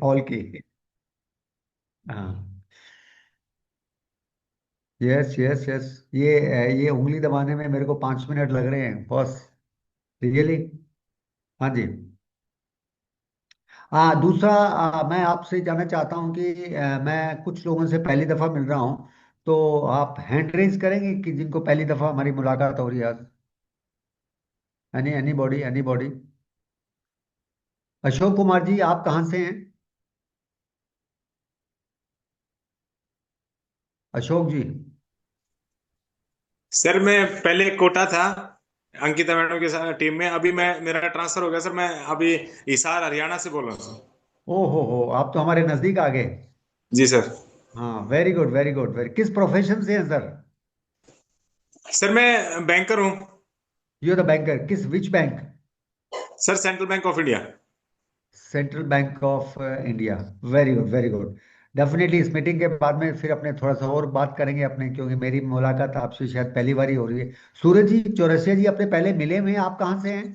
Hall की। हाँ। Yes yes yes. ये उंगली दबाने में मेरे को 5 मिनट लग रहे हैं बॉस। रियली। हाँ जी। हाँ, दूसरा मैं आपसे जानना चाहता हूँ कि मैं कुछ लोगों से पहली दफा मिल रहा हूँ। तो आप हैंड रेज करेंगे कि जिनको पहली दफा हमारी मुलाकात हो रही है आज। Anybody, anybody. Ashok Kumar ji, आप कहाँ से हैं? अशोक जी। सर मैं पहले कोटा था अंकिता मैडम के साथ टीम में। अभी मैं मेरा ट्रांसफर हो गया सर। मैं अभी हिसार हरियाणा से बोल रहा हूँ सर। ओ हो, आप तो हमारे नजदीक आ गए। जी सर। हाँ, very good very good very. किस प्रोफेशन से हैं सर? सर मैं बैंकर हूँ। यू द बैंकर, किस which bank? Sir central bank of India. Central bank of India. Very good very good. Definitely इस मीटिंग के बाद में फिर अपने थोड़ा सा और बात करेंगे अपने, क्योंकि मेरी मुलाकात आपसे शायद पहली बार ही हो रही है। सूरज जी चौरसिया जी, अपने पहले मिले हुए हैं, आप कहाँ से हैं?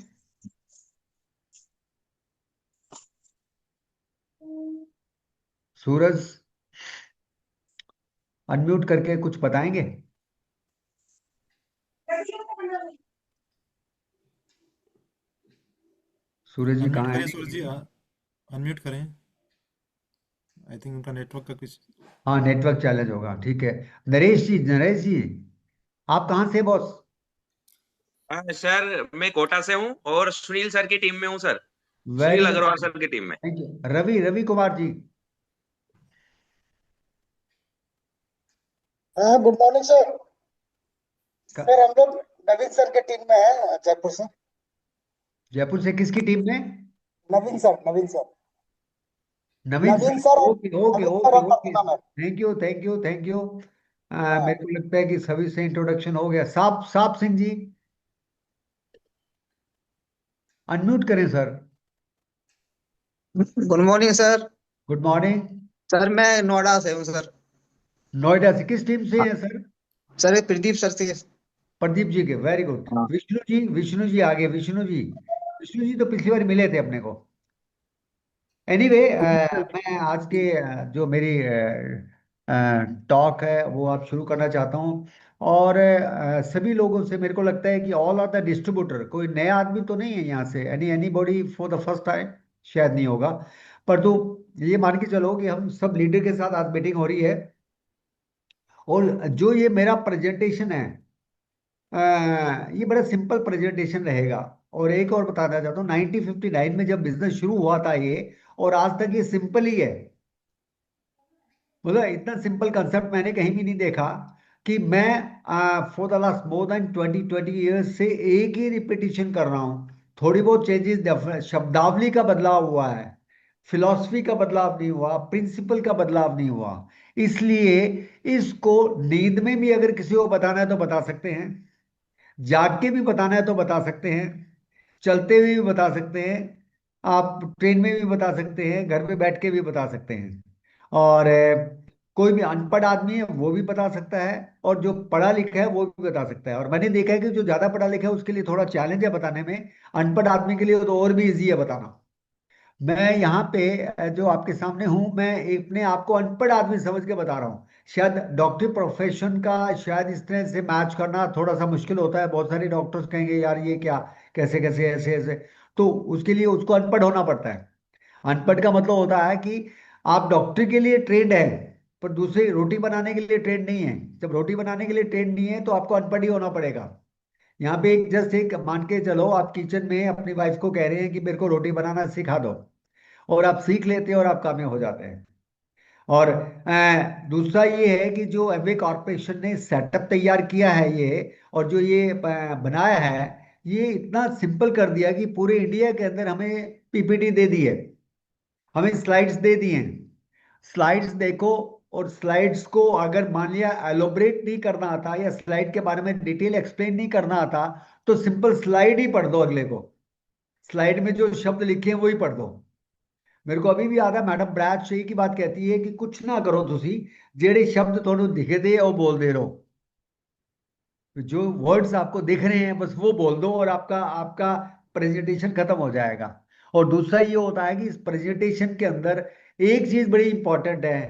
सूरज, अनम्यूट करके कुछ बताएंगे? सूरज जी अनम्यूट कहाँ करिए सूरज जी, हैं? अनम्यूट करें। आई थिंक उनका नेटवर्क का कुछ। हाँ, नेटवर्क चैलेंज होगा, ठीक है। नरेश जी, नरेश जी, आप कहाँ से बॉस? सर मैं कोटा से हूँ और सुनील सर की टीम में हूँ sir. Very Sunil good. Agarwal sir की टीम में। Thank you. रवि, रवि कुमार जी। हाँ, गुड मॉर्निंग सर। क- सर हम लोग नवीन सर के टीम में है, जयपुर से। जयपुर से किसकी टीम में? नवीन सर, नवीन सर। नवीन नवीन सर, सर और ओके ओके नवीन सर ओके और okay. Pratima ma'am. Thank you thank you thank you. मेरे हाँ। को लगता है कि सभी से इंट्रोडक्शन हो गया। Shop shop Singh ji, unmute करें sir. Good morning sir. Good morning. Sir मैं नोएडा से हूँ सर। नोएडा से किस टीम से हाँ, हैं सर? सर ये प्रदीप सर से। प्रदीप जी के, वेरी गुड। हाँ। विष्णु जी, विष्णु जी आगे, विष्णु जी। विष्णु जी तो पिछली बार मिले थे अपने को। एनीवे, मैं आज के जो मेरी टॉक है वो आप शुरू करना चाहता हूँ। और सभी लोगों से मेरे को लगता है कि ऑल आर द डिस्ट्रीब्यूटर, कोई नया आदमी तो नहीं है यहाँ से, any body for the first time, शायद नहीं होगा। पर तो ये मान के चलो कि हम सब लीडर के साथ आज मीटिंग हो रही है। और जो ये मेरा प्रेजेंटेशन है, ये बड़ा सिंपल प्रेजेंटेशन रहेगा। और एक और बताना चाहता हूँ, 1959 में जब बिजनेस शुरू हुआ था ये, और आज तक ये सिंपल ही है। मतलब इतना सिंपल कंसेप्ट मैंने कहीं भी नहीं देखा। कि मैं for the last more than 20 years से एक ही रिपीटिशन कर रहा हूँ। थोड़ी बहुत चेंजेस, शब्दावली का बदलाव हुआ है, फिलॉसफी का बदलाव नहीं हुआ, प्रिंसिपल का बदलाव नहीं हुआ। इसलिए इसको नींद में भी अगर किसी को बताना है तो बता सकते हैं, जाग के भी बताना है तो बता सकते हैं, चलते हुए भी बता सकते हैं, आप ट्रेन में भी बता सकते हैं, घर पे बैठ के भी बता सकते हैं। और कोई भी अनपढ़ आदमी है वो भी बता सकता है, और जो पढ़ा लिखा है वो भी बता सकता है। और मैंने देखा है कि जो ज्यादा पढ़ा लिखा है उसके लिए थोड़ा चैलेंज है बताने में, अनपढ़ आदमी के लिए तो और भी इजी है बताना। मैं यहाँ पे जो आपके सामने हूँ, मैं अपने आप को अनपढ़ आदमी समझ के बता रहा हूँ। शायद डॉक्टरी प्रोफेशन का शायद इस तरह से मैच करना थोड़ा सा मुश्किल होता है। बहुत सारे डॉक्टर्स कहेंगे यार ये क्या, कैसे कैसे ऐसे ऐसे। तो उसके लिए उसको अनपढ़ होना पड़ता है। अनपढ़ का मतलब होता है कि आप डॉक्टरी के लिए ट्रेंड है, पर दूसरी रोटी बनाने के लिए ट्रेंड नहीं है। जब रोटी बनाने के लिए ट्रेंड नहीं है तो आपको अनपढ़ ही होना पड़ेगा। यहाँ पे एक जस्ट एक मान के चलो, आप किचन में अपनी वाइफ को कह रहे हैं कि मेरे को रोटी बनाना सिखा दो, और आप सीख लेते हैं और आप कामयाब हो जाते हैं। और दूसरा ये है कि जो एमवे कॉरपोरेशन ने सेटअप तैयार किया है ये, और जो ये बनाया है, ये इतना सिंपल कर दिया कि पूरे इंडिया के अंदर हमें पीपीटी दे दी है, हमें स्लाइड्स दे दी हैं। स्लाइड्स देखो, और स्लाइड्स को अगर मान लिया एलोबरेट नहीं करना आता या स्लाइड के बारे में डिटेल एक्सप्लेन नहीं करना आता, तो सिंपल स्लाइड ही पढ़ दो अगले को। स्लाइड में जो शब्द लिखे हैं वही पढ़ दो। मेरे को अभी भी याद है, मैडम ब्रैड शेई की बात कहती है कि कुछ ना करो तुसी, जेड़े शब्द थोड़े दिखे दे वो बोल दे रहो। जो वर्ड्स आपको दिख रहे हैं बस वो बोल दो, और आपका आपका प्रेजेंटेशन खत्म हो जाएगा। और दूसरा ये होता है कि इस प्रेजेंटेशन के अंदर एक चीज बड़ी इंपॉर्टेंट है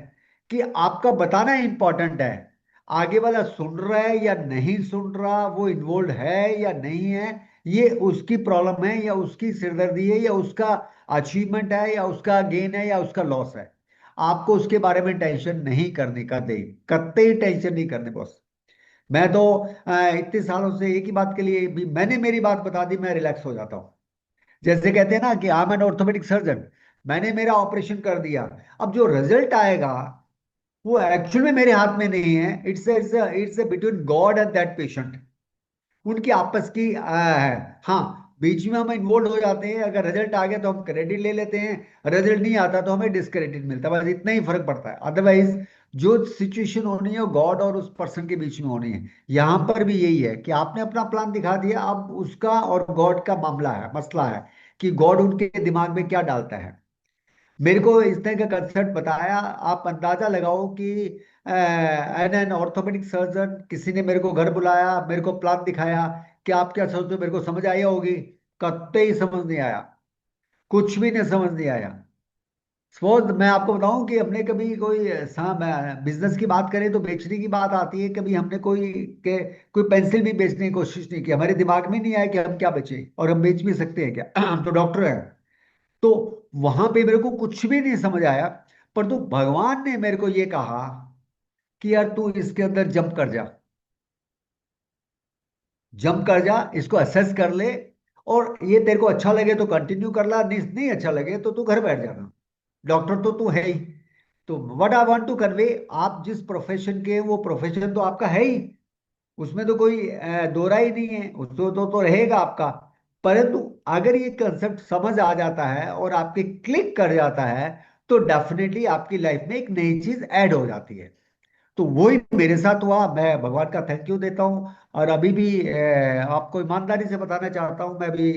कि आपका बताना इंपॉर्टेंट है। आगे वाला सुन रहा है या नहीं सुन रहा, वो इन्वॉल्व है या नहीं है, ये उसकी प्रॉब्लम है या उसकी सिरदर्दी है या उसका अचीवमेंट है या उसका गेन है या उसका लॉस है। आपको उसके बारे में टेंशन नहीं करने का दे, कतई टेंशन नहीं करने बॉस। मैं तो इतने सालों से एक ही बात के लिए भी मैंने मेरी बात बता दी, मैं रिलैक्स हो जाता हूँ। जैसे कहते हैं ना कि I am an orthopaedic surgeon, मैंने मेरा ऑपरेशन कर दिया। अब जो रिजल्ट आएगा वो एक्चुअल में मेरे हाथ में नहीं है। It's a between God and that patient, उनकी आपस की है। हाँ, बीच में हम इन्वॉल्व हो जाते हैं, अगर रिजल्ट आ गया तो हम क्रेडिट ले लेते हैं, रिजल्ट नहीं आता तो हमें डिसक्रेडिट मिलता है, बस इतना ही फर्क पड़ता है। अदरवाइज जो सिचुएशन होनी है वो गॉड और उस पर्सन के बीच में होनी है। यहां पर भी यही है कि आपने अपना प्लान दिखा दिया, अब उसका और गॉड का मामला है, मसला है कि गॉड उनके दिमाग में क्या डालता है। मेरे को इस तरह का कंसेप्ट बताया, आप अंदाजा लगाओ कि एन एन ऑर्थोपेडिक सर्जन, किसी ने मेरे को घर बुलाया, मेरे को प्लान दिखाया कि आप क्या सोचते हो, मेरे को समझ आई होगी? कतई समझ नहीं आया, कुछ भी नहीं समझ नहीं आया। सपोज मैं आपको बताऊं कि हमने कभी कोई बिजनेस की बात करें तो बेचने की बात आती है, कभी हमने कोई पेंसिल भी बेचने की कोशिश नहीं की, हमारे दिमाग में नहीं आया कि हम क्या बेचें, और हम बेच भी सकते हैं क्या? हम तो डॉक्टर हैं। तो वहां पे मेरे को कुछ भी नहीं समझ आया, पर तो भगवान ने मेरे को ये कहा कि यार तू इसके अंदर जंप कर जा, जंप कर जा, इसको असेस कर ले, और ये तेरे को अच्छा लगे तो कंटिन्यू कर ला, नहीं नहीं अच्छा लगे तो तू घर बैठ जाना, डॉक्टर तो तू है ही। तो what I want to convey, आप जिस प्रोफेशन के, वो प्रोफेशन तो आपका है ही, उसमें तो कोई दो राय ही नहीं है, उसको तो रहेगा आपका। परंतु अगर ये कंसेप्ट समझ आ जाता है और आपके क्लिक कर जाता है, तो डेफिनेटली आपकी लाइफ में एक नई चीज ऐड हो जाती है। तो वही मेरे साथ हुआ, मैं भगवान का थैंक यू देता हूँ। और अभी भी आपको ईमानदारी से बताना चाहता हूँ, मैं भी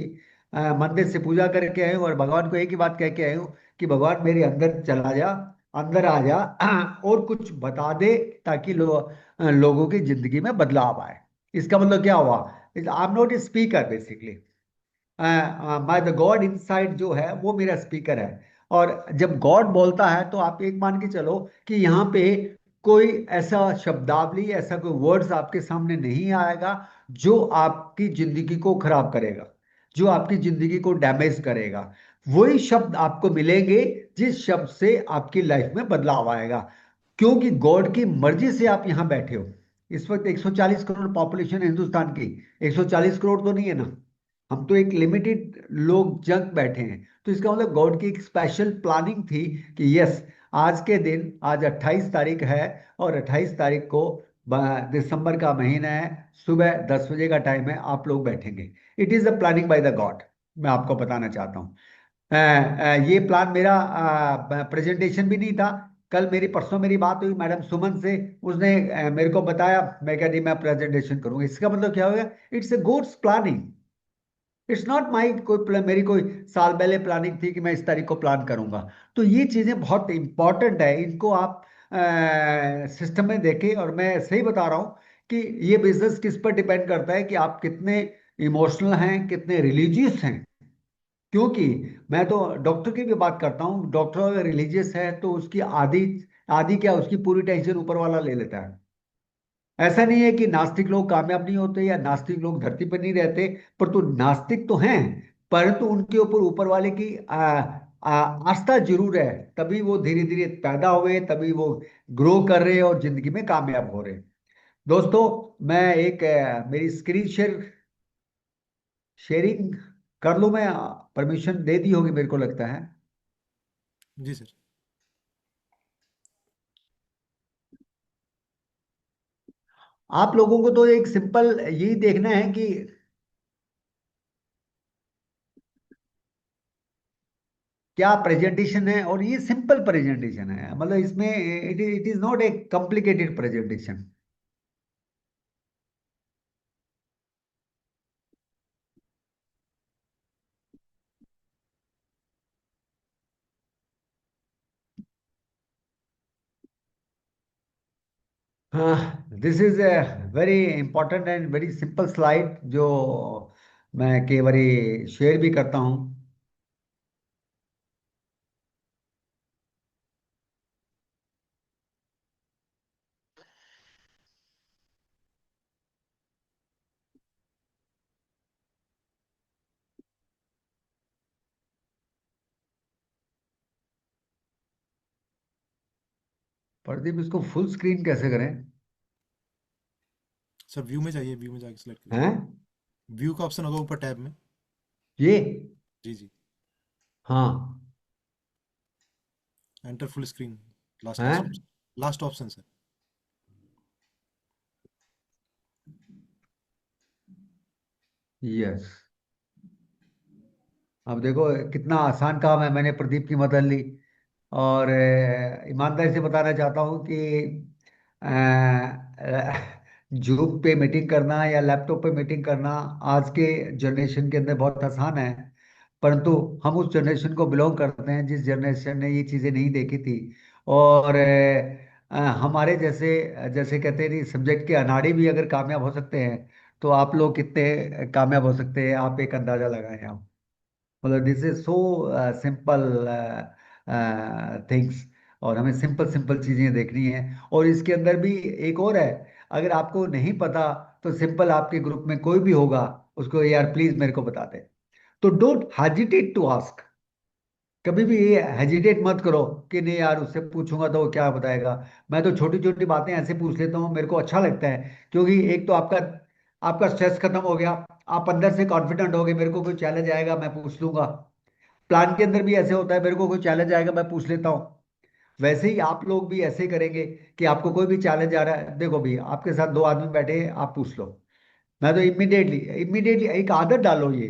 मंदिर से पूजा करके आया हूँ और भगवान को एक ही बात कह के आया हूँ कि भगवान मेरे अंदर चला जा, अंदर आ जा और कुछ बता दे, ताकि लोगों की जिंदगी में बदलाव आए। इसका मतलब क्या हुआ? I am not a speaker basically, my the God inside जो है वो मेरा स्पीकर है। और जब गॉड बोलता है तो आप एक मान के चलो कि यहाँ पे कोई ऐसा शब्दावली, ऐसा कोई वर्ड्स आपके सामने नहीं आएगा जो आपकी जिंदगी को खराब करेगा, जो आपकी जिंदगी को डैमेज करेगा। वही शब्द आपको मिलेंगे जिस शब्द से आपकी लाइफ में बदलाव आएगा, क्योंकि गॉड की मर्जी से आप यहाँ बैठे हो। इस वक्त 140 करोड़ पॉपुलेशन है हिंदुस्तान की, 140 करोड़ तो नहीं है ना, हम तो एक लिमिटेड लोग जंग बैठे हैं। तो इसका मतलब गॉड की एक स्पेशल प्लानिंग थी कि यस, आज के दिन, आज 28 तारीख है, और 28 तारीख को दिसंबर का महीना है, सुबह 10 बजे का टाइम है, आप लोग बैठेंगे। It is a planning by the God, मैं आपको बताना चाहता हूँ। ये प्लान मेरा प्रेजेंटेशन भी नहीं था। कल मेरी, परसों मेरी बात हुई मैडम सुमन से, उसने मेरे को बताया, मैं कह दी मैं प्रेजेंटेशन करूंगा। इसका मतलब क्या हो गया? It's a goods planning, it's not my मेरी कोई साल पहले प्लानिंग थी कि मैं इस तारीख को प्लान करूंगा। तो ये चीजें बहुत इंपॉर्टेंट है, इनको आप सिस्टम में देखें। और मैं सही बता रहा हूँ कि ये बिजनेस किस पर डिपेंड करता है कि आप कितने इमोशनल हैं, कितने रिलीजियस हैं। क्योंकि मैं तो डॉक्टर की भी बात करता हूँ, डॉक्टर अगर रिलीजियस है तो उसकी आधी, आधी क्या, उसकी पूरी टेंशन ऊपर वाला ले लेता है। ऐसा नहीं है कि नास्तिक लोग कामयाब नहीं होते या नास्तिक लोग धरती पर नहीं रहते, पर तो नास्तिक तो हैं, परंतु उनके ऊपर ऊपर वाले की आस्था जरूर है, तभी वो धीरे धीरे पैदा हुए, तभी वो ग्रो कर रहे हैं और जिंदगी में कामयाब हो रहे हैं। दोस्तों, मैं एक मेरी स्क्रीन शेयरिंग कर लूं मैं? परमिशन दे दी होगी मेरे को लगता है। जी सर। आप लोगों को तो एक सिंपल यही देखना है कि क्या प्रेजेंटेशन है, और ये सिंपल प्रेजेंटेशन है, मतलब इसमें it is not a complicated presentation. हाँ, this is a very important and very simple slide, जो मैं कई बारी शेयर भी करता हूँ। प्रदीप, इसको फुल स्क्रीन कैसे करें? सर व्यू में जाइए, व्यू में जाके सिलेक्ट करिए। हैं? व्यू का ऑप्शन होगा ऊपर टैब में। ये? जी जी। हाँ। एंटर फुल स्क्रीन, लास्ट हैं? Last option, last option sir. Yes. अब देखो कितना आसान काम है, मैंने प्रदीप की मदद ली। और ईमानदारी से बताना चाहता हूँ कि जूम पे मीटिंग करना या लैपटॉप पे मीटिंग करना आज के जनरेशन के अंदर बहुत आसान है। परंतु हम उस जनरेशन को बिलोंग करते हैं जिस जनरेशन ने ये चीज़ें नहीं देखी थी। और हमारे जैसे, जैसे कहते हैं सब्जेक्ट के अनाड़ी भी अगर कामयाब हो सकते हैं, तो आप लोग कितने कामयाब हो सकते हैं, आप एक अंदाजा लगाएं आप। मतलब this is so simple things. और हमें सिंपल सिंपल चीजें देखनी है। और इसके अंदर भी एक और है, अगर आपको नहीं पता तो सिंपल आपके ग्रुप में कोई भी होगा, उसको यार प्लीज मेरे को बता दे। तो डोंट हेजिटेट टू आस्क। कभी भी ये हेजिटेट मत करो कि नहीं यार उससे पूछूंगा तो वो क्या बताएगा। मैं तो छोटी छोटी बातें ऐसे पूछ लेता हूँ, मेरे को अच्छा लगता है, क्योंकि एक तो आपका आपका स्ट्रेस खत्म हो गया। आप अंदर से कॉन्फिडेंट हो गए, मेरे को कोई चैलेंज आएगा मैं पूछ लूंगा। प्लान के अंदर भी ऐसे होता है, मेरे को कोई चैलेंज आएगा मैं पूछ लेता हूँ। वैसे ही आप लोग भी ऐसे करेंगे कि आपको कोई भी चैलेंज आ रहा है, देखो भी आपके साथ दो आदमी बैठे हैं, आप पूछ लो। मैं तो इमिडिएटली इमिडिएटली एक आदत डालो ये,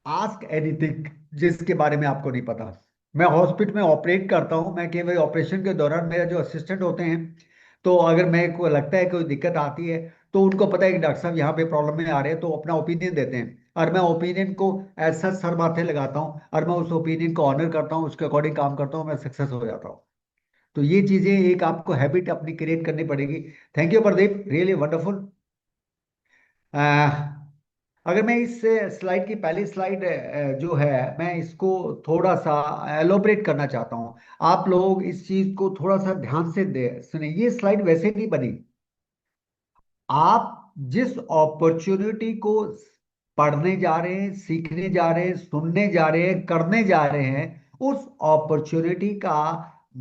आस्क एनीथिंग जिसके बारे में आपको नहीं पता। मैं हॉस्पिटल में ऑपरेट करता हूँ, मैं केवल ऑपरेशन के दौरान मेरा जो असिस्टेंट होते हैं, तो अगर मेरे को लगता है कोई दिक्कत आती है, तो उनको पता है कि डॉक्टर साहब यहाँ पे प्रॉब्लम में आ रहे हैं, तो अपना ओपिनियन देते हैं। और मैं ओपिनियन को ऐसा सर माथे लगाता हूँ, और मैं उस ओपिनियन को ऑनर करता हूँ, उसके अकॉर्डिंग काम करता हूँ, मैं सक्सेस हो जाता हूँ। तो ये चीजें एक आपको हैबिट अपनी क्रिएट करनी पड़ेगी। Thank you Pradeep, really wonderful. अगर मैं इस स्लाइड की पहली स्लाइड जो है, मैं इसको थोड़ा सा एलोबरेट करना चाहता हूँ। आप लोग इस चीज को थोड़ा सा ध्यान से दे सुने, ये स्लाइड वैसे नहीं बनी। आप जिस अपॉर्चुनिटी को पढ़ने जा रहे हैं, सीखने जा रहे हैं, सुनने जा रहे हैं, करने जा रहे हैं, उस अपॉर्चुनिटी का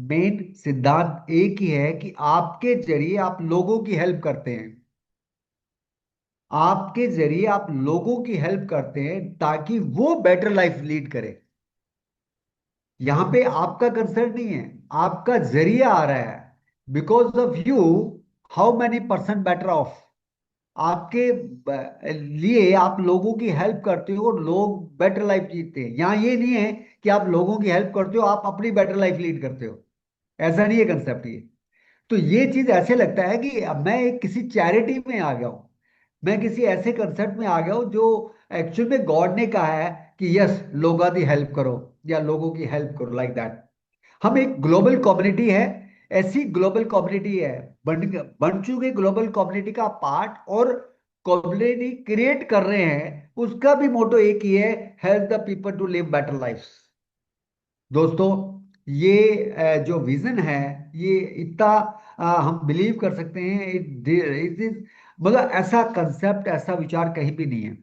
मेन सिद्धांत एक ही है कि आपके जरिए आप लोगों की हेल्प करते हैं। आपके जरिए आप लोगों की हेल्प करते हैं ताकि वो बेटर लाइफ लीड करे। यहां पे आपका कंसर्न नहीं है, आपका जरिया आ रहा है। Because of you, how many percent better of. आपके लिए आप लोगों की हेल्प करते हो, लोग बेटर लाइफ जीते हैं। यहाँ ये नहीं है कि आप लोगों की हेल्प करते हो, आप अपनी बेटर लाइफ लीड करते हो। ऐसा नहीं है कंसेप्ट ये। तो ये चीज ऐसे लगता है कि अब मैं एक किसी चैरिटी में आ गया हूं, मैं किसी ऐसे कंसेप्ट में आ गया हूं जो एक्चुअल में गॉड ने कहा है कि यस लोगों की हेल्प करो, या लोगों की हेल्प करो, लाइक दैट। हम एक ग्लोबल कम्युनिटी है, ऐसी ग्लोबल कम्युनिटी है, बन बन चुके ग्लोबल कम्युनिटी का पार्ट, और कम्युनिटी क्रिएट कर रहे हैं, उसका भी मोटो एक ही है, help the people to live better life. दोस्तों, ये जो विजन है, ये इतना हम बिलीव कर सकते हैं, इट इज, मतलब ऐसा कंसेप्ट, ऐसा विचार कहीं भी नहीं है।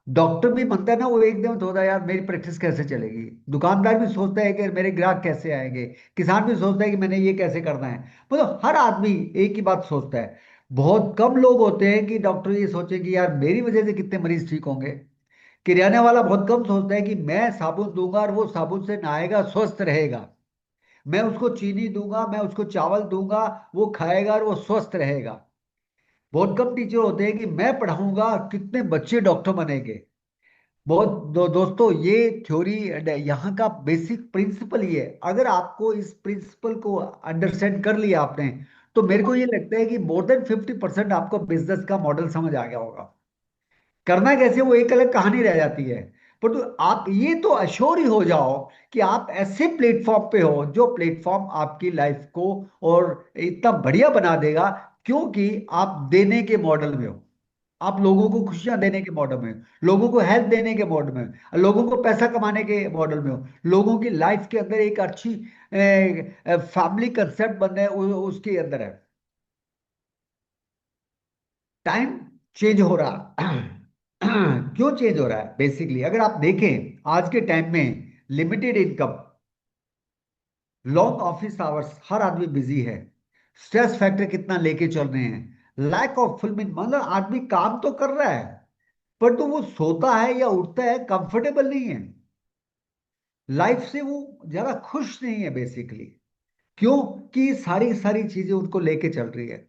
डॉक्टर भी बनता है ना, वो एकदम सोचता है यार मेरी प्रैक्टिस कैसे चलेगी। दुकानदार भी सोचता है कि मेरे ग्राहक कैसे आएंगे। किसान भी सोचता है कि मैंने ये कैसे करना है। मतलब हर आदमी एक ही बात सोचता है। बहुत कम लोग होते हैं कि डॉक्टर ये सोचे कि यार मेरी वजह से कितने मरीज ठीक होंगे। किराने वाला बहुत कम सोचता है कि मैं साबुन दूंगा और वो साबुन से नहाएगा, स्वस्थ रहेगा। मैं उसको चीनी दूंगा, मैं उसको चावल दूंगा, वो खाएगा और वो स्वस्थ रहेगा। बहुत कम टीचर होते हैं कि मैं पढ़ाऊंगा कितने बच्चे डॉक्टर बनेंगे। बहुत दोस्तों, ये थ्योरी, यहाँ का बेसिक प्रिंसिपल ये है। अगर आपको इस प्रिंसिपल को अंडरस्टैंड कर लिया आपने, तो मेरे को ये लगता है कि मोर देन 50% आपको बिजनेस का मॉडल समझ आ गया होगा। करना कैसे वो एक अलग कहानी रह जाती है। पर तो आप ये तो अश्योर ही हो जाओ कि आप ऐसे प्लेटफॉर्म पे हो जो प्लेटफॉर्म आपकी लाइफ को और इतना बढ़िया बना देगा, क्योंकि आप देने के मॉडल में हो। आप लोगों को खुशियां देने के मॉडल में हो, लोगों को हेल्प देने के मॉडल में हो, लोगों को पैसा कमाने के मॉडल में हो, लोगों की लाइफ के अंदर एक अच्छी फैमिली कंसेप्ट बनना है, उसके अंदर है। टाइम चेंज हो रहा क्यों चेंज हो रहा है? बेसिकली अगर आप देखें आज के टाइम में limited income, long office hours, हर आदमी बिजी है, स्ट्रेस फैक्टर कितना लेके चल रहे हैं, लैक ऑफ फुलफिलमेंट, मतलब आदमी काम तो कर रहा है पर तो वो सोता है या उठता है कंफर्टेबल नहीं है, लाइफ से वो ज्यादा खुश नहीं है बेसिकली। क्यों? कि सारी सारी चीजें उनको लेके चल रही है,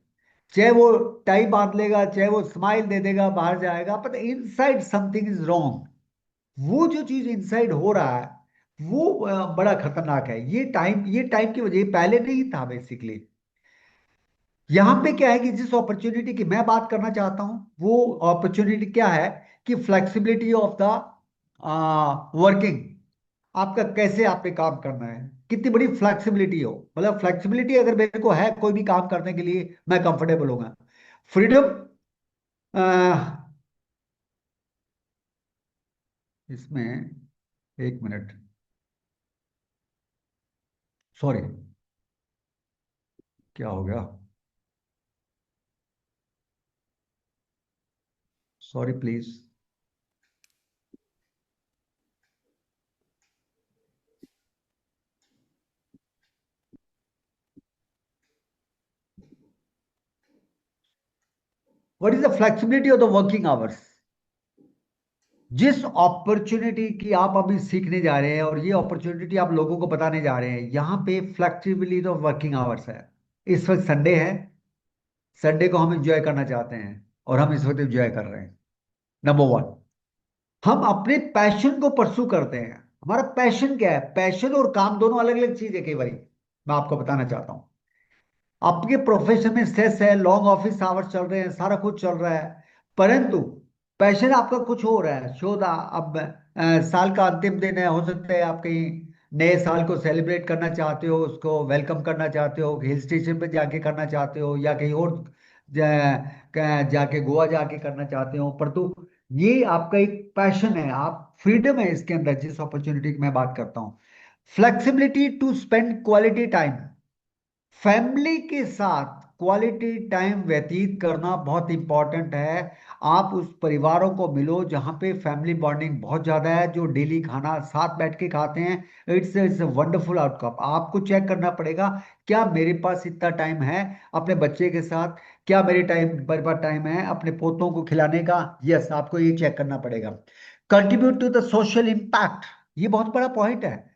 चाहे वो टाई बांध लेगा, चाहे वो स्माइल दे देगा, बाहर जाएगा, पर इनसाइड समथिंग इज रॉन्ग। वो जो चीज इनसाइड हो रहा है वो बड़ा खतरनाक है। ये टाइम की वजह पहले नहीं था बेसिकली। यहां पे क्या है कि जिस अपॉर्चुनिटी की मैं बात करना चाहता हूं वो अपॉर्चुनिटी क्या है कि फ्लेक्सिबिलिटी ऑफ द वर्किंग। आपका कैसे आपने काम करना है, कितनी बड़ी फ्लेक्सिबिलिटी हो, मतलब फ्लेक्सिबिलिटी अगर मेरे को है कोई भी काम करने के लिए मैं कंफर्टेबल होगा। फ्रीडम, इसमें एक मिनट, सॉरी, क्या हो गया, sorry please. What is the flexibility of the working hours? जिस अपॉर्चुनिटी की आप अभी सीखने जा रहे हैं और ये अपॉर्चुनिटी आप लोगों को बताने जा रहे हैं, यहाँ पे फ्लेक्सिबिलिटी ऑफ वर्किंग आवर्स है। इस वक्त संडे है, संडे को हम एंजॉय करना चाहते हैं और हम इस वक्त एंजॉय कर रहे हैं। नंबर वन, हम अपने पैशन को परसू करते हैं। हमारा पैशन क्या है? पैशन और काम दोनों अलग अलग चीज है। कई बार मैं आपको बताना चाहता हूँ, आपके प्रोफेशन में स्ट्रेस है, लॉन्ग ऑफिस आवर्स चल रहे हैं, सारा कुछ चल रहा है, परंतु पैशन आपका कुछ हो रहा है, शोधा। अब साल का अंतिम दिन है, हो सकता है आप कहीं नए साल को सेलिब्रेट करना चाहते हो, उसको वेलकम करना चाहते हो, हिल स्टेशन पे जाके करना चाहते हो या कहीं और जाके गोवा जाके करना चाहते हो, पर तो ये आपका एक पैशन है, आप फ्रीडम है इसके अंदर। जिस अपॉर्चुनिटी की मैं बात करता हूँ, flexibility to spend quality time, family के साथ क्वालिटी टाइम व्यतीत करना बहुत इंपॉर्टेंट है। आप उस परिवारों को मिलो जहां पे फैमिली बॉन्डिंग बहुत ज्यादा है, जो डेली खाना साथ बैठ के खाते हैं। It's wonderful outcome. आपको चेक करना पड़ेगा, क्या मेरे पास इतना टाइम है अपने बच्चे के साथ, क्या मेरे पास टाइम है अपने पोतों को खिलाने का? यस, आपको ये चेक करना पड़ेगा। Contribute to the social impact, ये बहुत बड़ा पॉइंट है।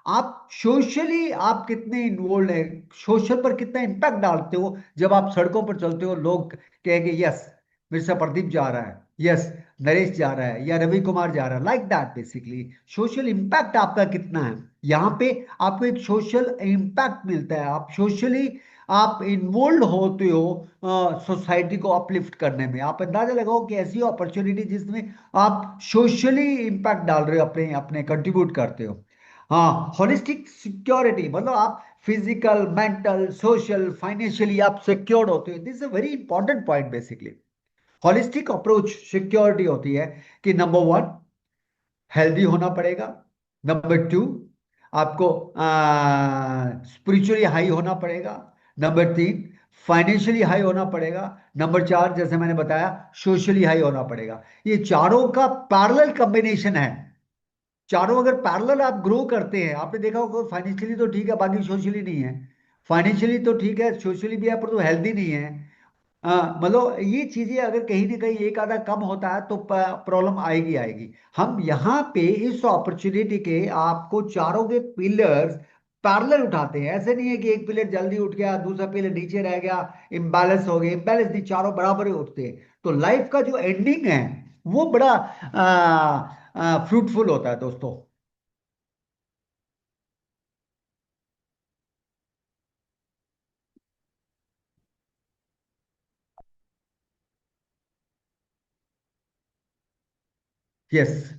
आप सोशली आप कितने इन्वॉल्व है, सोशल पर कितना इम्पैक्ट डालते हो। जब आप सड़कों पर चलते हो, लोग कहेंगे यस मेरे से प्रदीप जा रहा है, यस नरेश जा रहा है या रवि कुमार जा रहा है, like that. Basically social impact आपका कितना है, यहाँ पे आपको एक सोशल इम्पैक्ट मिलता है। आप सोशली आप इन्वॉल्व होते हो सोसाइटी को अपलिफ्ट करने में। आप अंदाजा लगाओ कि ऐसी अपॉर्चुनिटी जिसमें आप सोशली इम्पैक्ट डाल रहे हो, अपने अपने कंट्रीब्यूट करते हो। हाँ, होलिस्टिक सिक्योरिटी, मतलब आप फिजिकल, मेंटल, सोशल, फाइनेंशियली आप सिक्योर्ड होते हो। This is a very important point basically. Holistic approach security होती है कि नंबर वन, हेल्दी होना पड़ेगा। नंबर टू, आपको स्पिरिचुअली हाई होना पड़ेगा। नंबर तीन, फाइनेंशियली हाई होना पड़ेगा। नंबर चार, जैसे मैंने बताया, सोशली हाई होना पड़ेगा। ये चारों का पैरेलल कॉम्बिनेशन है। चारों अगर पैरेलल आप ग्रो करते हैं, आपने देखा होगा फाइनेंशियली तो ठीक है, बाकी सोशली नहीं है। फाइनेंशियली तो ठीक है, सोशली भी है, पर तो हेल्दी नहीं है। मतलब ये चीजें अगर कहीं ना कहीं एक आधा कम होता है तो प्रॉब्लम आएगी आएगी। हम यहाँ पे इस अपॉर्चुनिटी के आपको चारों के पिलर्स पैरेलल उठाते हैं। ऐसे नहीं है कि एक पिलर जल्दी उठ गया, दूसरा पिलर नीचे रह गया, इम्बैलेंस हो गया। इम्बैलेंस नहीं, चारों बराबर ही उठते हैं, तो लाइफ का जो एंडिंग है वो बड़ा फ्रूटफुल होता है दोस्तों। यस,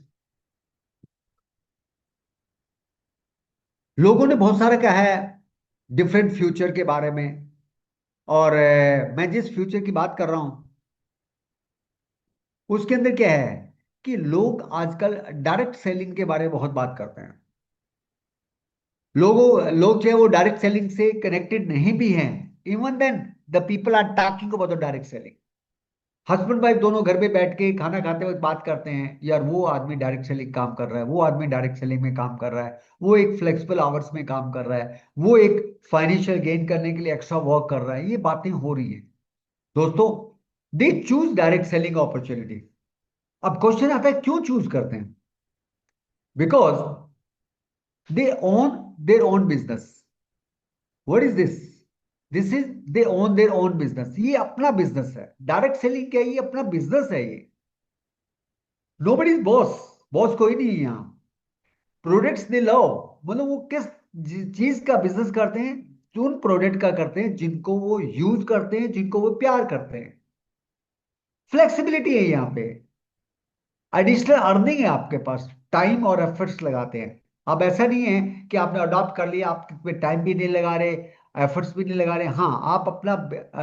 लोगों ने बहुत सारा कहा है डिफरेंट फ्यूचर के बारे में, और मैं जिस फ्यूचर की बात कर रहा हूं उसके अंदर क्या है कि लोग आजकल डायरेक्ट सेलिंग के बारे में बहुत बात करते हैं। लोग चाहे वो डायरेक्ट सेलिंग से कनेक्टेड नहीं भी हैं, even then the people are talking about the direct selling. Husband wife दोनों घर पे बैठ के खाना खाते वक्त बात करते हैं, यार वो आदमी डायरेक्ट सेलिंग काम कर रहा है, वो आदमी डायरेक्ट सेलिंग में काम कर रहा है, वो एक फ्लेक्सिबल आवर्स में काम कर रहा है, वो एक फाइनेंशियल गेन करने के लिए एक्स्ट्रा वर्क कर रहा है, ये बातें हो रही है दोस्तों। They choose direct selling opportunity. अब क्वेश्चन आता है क्यों चूज करते हैं? Because they own their own business. What is this? This is they own their own business. ये अपना बिजनेस है। डायरेक्ट सेलिंग क्या है? ये अपना बिजनेस है। ये नोबडी इज बॉस। बॉस कोई नहीं है यहाँ। प्रोडक्ट्स दे लव, मतलब वो किस चीज का बिजनेस करते हैं? उन प्रोडक्ट का करते हैं जिनको वो यूज करते हैं, जिनको वो प्यार करते हैं। फ्लेक्सिबिलिटी है यहाँ पे। एडिशनल अर्निंग है आपके पास। टाइम और एफर्ट्स लगाते हैं। अब ऐसा नहीं है कि आपने अडॉप्ट कर लिया, आप पे टाइम भी नहीं लगा रहे, एफर्ट्स भी नहीं लगा रहे। हाँ, आप अपना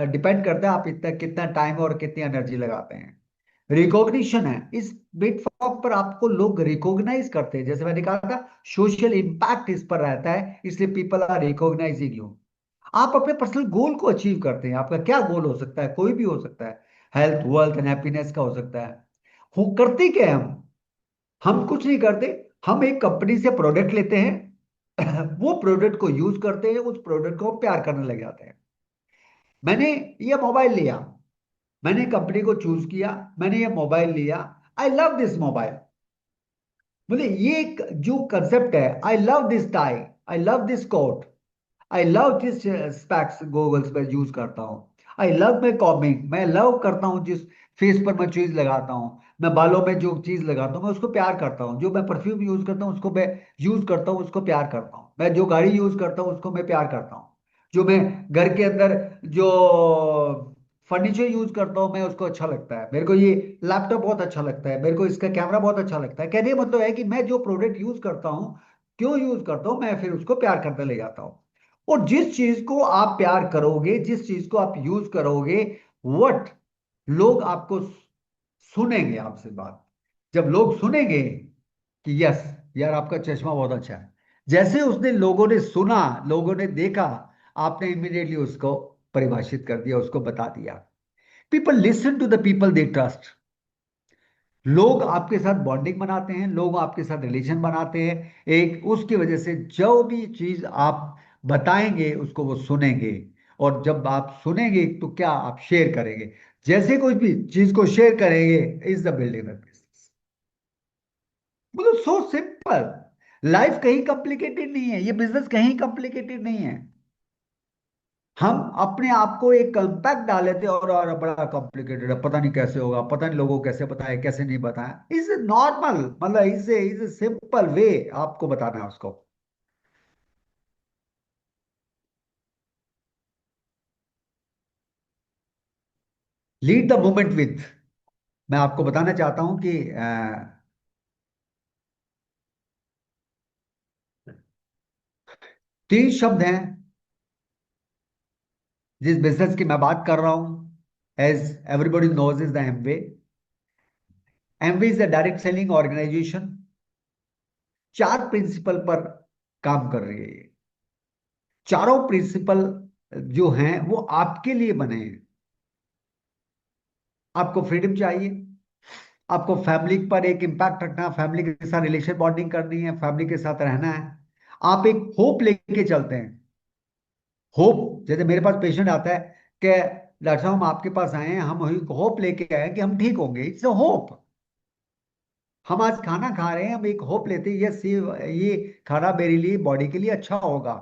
डिपेंड करता है आप इतना कितना टाइम और कितनी एनर्जी लगाते हैं। रिकॉग्निशन है। इस प्लेटफॉर्म पर आपको लोग रिकॉग्नाइज करते हैं। जैसे मैंने कहा था, सोशल इंपैक्ट इस पर रहता है, इसलिए पीपल आर रिकॉग्नाइजिंग यू। आप अपने पर्सनल गोल को अचीव करते हैं। आपका क्या गोल हो सकता है? कोई भी हो सकता है। हेल्थ, वेल्थ एंड हैप्पीनेस का हो सकता है। वो करते क्या है हम कुछ नहीं करते। हम एक कंपनी से प्रोडक्ट लेते हैं वो प्रोडक्ट को यूज करते हैं, उस प्रोडक्ट को प्यार करने लग जाते हैं। मैंने ये मोबाइल लिया, मैंने कंपनी को चूज किया, मैंने ये मोबाइल लिया। I love this mobile. मुझे ये एक जो कंसेप्ट है, I love this tie, I love this coat, I love this specs goggles मैं यूज करता हूँ। आई लव माई कॉमिंग, मैं लव करता हूँ जिस फेस पर मैं चीज लगाता हूँ। मैं बालों में जो चीज लगाता हूँ मैं उसको प्यार करता हूँ। जो मैं परफ्यूम यूज करता हूँ उसको मैं यूज करता हूँ, उसको प्यार करता हूँ। मैं जो गाड़ी यूज करता हूँ उसको मैं प्यार करता हूँ। जो मैं घर के अंदर जो फर्नीचर यूज करता हूँ मैं उसको अच्छा लगता है। मेरे को ये लैपटॉप बहुत अच्छा लगता है, मेरे को इसका कैमरा बहुत अच्छा लगता है। कहने का मतलब है कि मैं जो प्रोडक्ट यूज करता हूँ, क्यों यूज करता हूँ, मैं फिर उसको प्यार करते ले जाता हूँ। और जिस चीज को आप प्यार करोगे, जिस चीज को आप यूज करोगे, वट लोग आपको सुनेंगे आपसे बात। जब लोग सुनेंगे कि यस यार आपका चश्मा बहुत अच्छा है, जैसे उसने लोगों ने सुना, लोगों ने देखा, आपने इमीडिएटली उसको परिभाषित कर दिया, उसको बता दिया। People listen to the people they trust. लोग आपके साथ बॉन्डिंग बनाते हैं, लोग आपके साथ रिलेशन बनाते हैं एक, उसकी वजह से जो भी चीज आप बताएंगे उसको वो सुनेंगे। और जब आप सुनेंगे तो क्या आप शेयर करेंगे? जैसे कोई भी चीज को शेयर करेंगे, is the building the business. मतलब सो सिंपल। लाइफ कहीं कॉम्प्लिकेटेड नहीं है, ये बिजनेस कहीं कॉम्प्लिकेटेड नहीं है। हम अपने आप को एक कंपैक्ट डाल लेते हैं और बड़ा कॉम्प्लिकेटेड है, पता नहीं कैसे होगा, पता नहीं लोगों को कैसे बताए कैसे नहीं बताया। इज नॉर्मल, मतलब इज सिंपल वे आपको बताना है उसको। Lead the moment with. मैं आपको बताना चाहता हूं कि 3 शब्द हैं जिस बिजनेस की मैं बात कर रहा हूं। As everybody knows is the Amway. Amway is the direct selling organisation. 4 principle पर काम कर रही है ये। चारों प्रिंसिपल जो हैं वो आपके लिए बने हैं। आपको फ्रीडम चाहिए, आपको फैमिली पर एक इम्पैक्ट रखना है, फैमिली के साथ रिलेशन बॉन्डिंग करनी है, फैमिली के साथ रहना है। आप एक होप लेके चलते हैं। होप, जैसे मेरे पास पेशेंट आता है कि डॉक्टर साहब हम आपके पास आए हैं, हम होप लेके आए हैं कि हम ठीक होंगे। It's a hope. हम आज खाना खा रहे हैं, हम एक होप लेते हैं, यस ये खाना मेरे लिए बॉडी के लिए अच्छा होगा।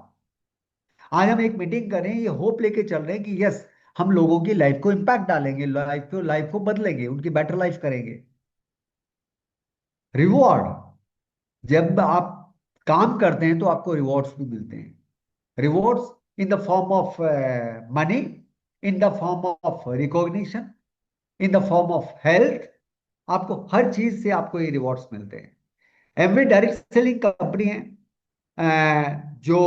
आज हम एक मीटिंग कर रहे हैं, ये होप लेके चल रहे हैं कि यस हम लोगों की लाइफ को इम्पैक्ट डालेंगे, लाइफ को बदलेंगे, उनकी बेटर लाइफ करेंगे। रिवॉर्ड, जब आप काम करते हैं तो आपको रिवॉर्ड्स भी मिलते हैं। Rewards in the form of money, in the form of recognition, in the form of health. आपको हर चीज से आपको ये रिवॉर्ड्स मिलते हैं। एमवे डायरेक्ट सेलिंग कंपनी है जो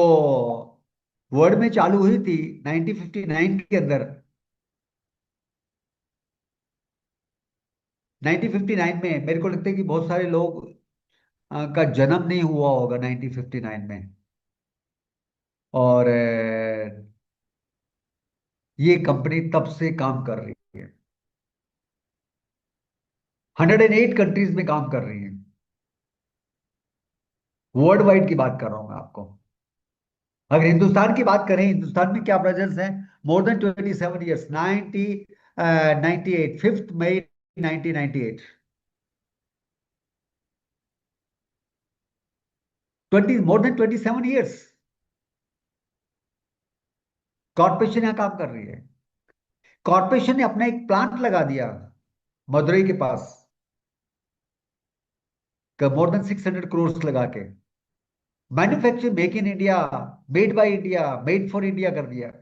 वर्ल्ड में चालू हुई थी 1959 के अंदर। 1959 में मेरे को लगता है कि बहुत सारे लोग का जन्म नहीं हुआ होगा 1959 में। और ये कंपनी तब से काम कर रही है। 108 कंट्रीज में काम कर रही हैं। वर्ल्ड वाइड की बात कर रहा हूं मैं आपको। अगर हिंदुस्तान की बात करें, हिंदुस्तान में क्या प्रेजेंस है? मोर देन 27 ईयर्स, 98, 5 मई 1998, मोर देन 27 ईयर्स कॉर्पोरेशन यहां काम कर रही है। कॉर्पोरेशन ने अपना एक प्लांट लगा दिया मदुरई के पास, मोर देन 600 करोड़ लगा के। Manufacturing make in India, made by India, made for India कर दिया।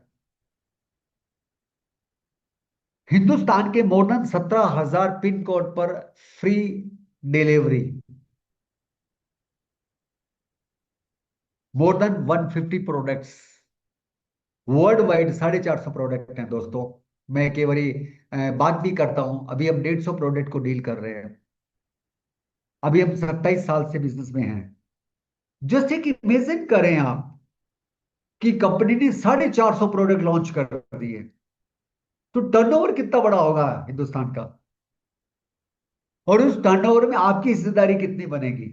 हिंदुस्तान के मोर देन 17,000 पिन कोड पर free delivery, more than 150 products world wide. 450 product हैं दोस्तों। मैं केवल बात भी करता हूं। अभी हम 150 प्रोडक्ट को डील कर रहे हैं। अभी हम 27 साल से बिजनेस में हैं। जैसे कि इमेजिन करें आप कि कंपनी ने 450 प्रोडक्ट लॉन्च कर दिए, तो टर्नओवर कितना बड़ा होगा हिंदुस्तान का? और उस टर्नओवर में आपकी हिस्सेदारी कितनी बनेगी?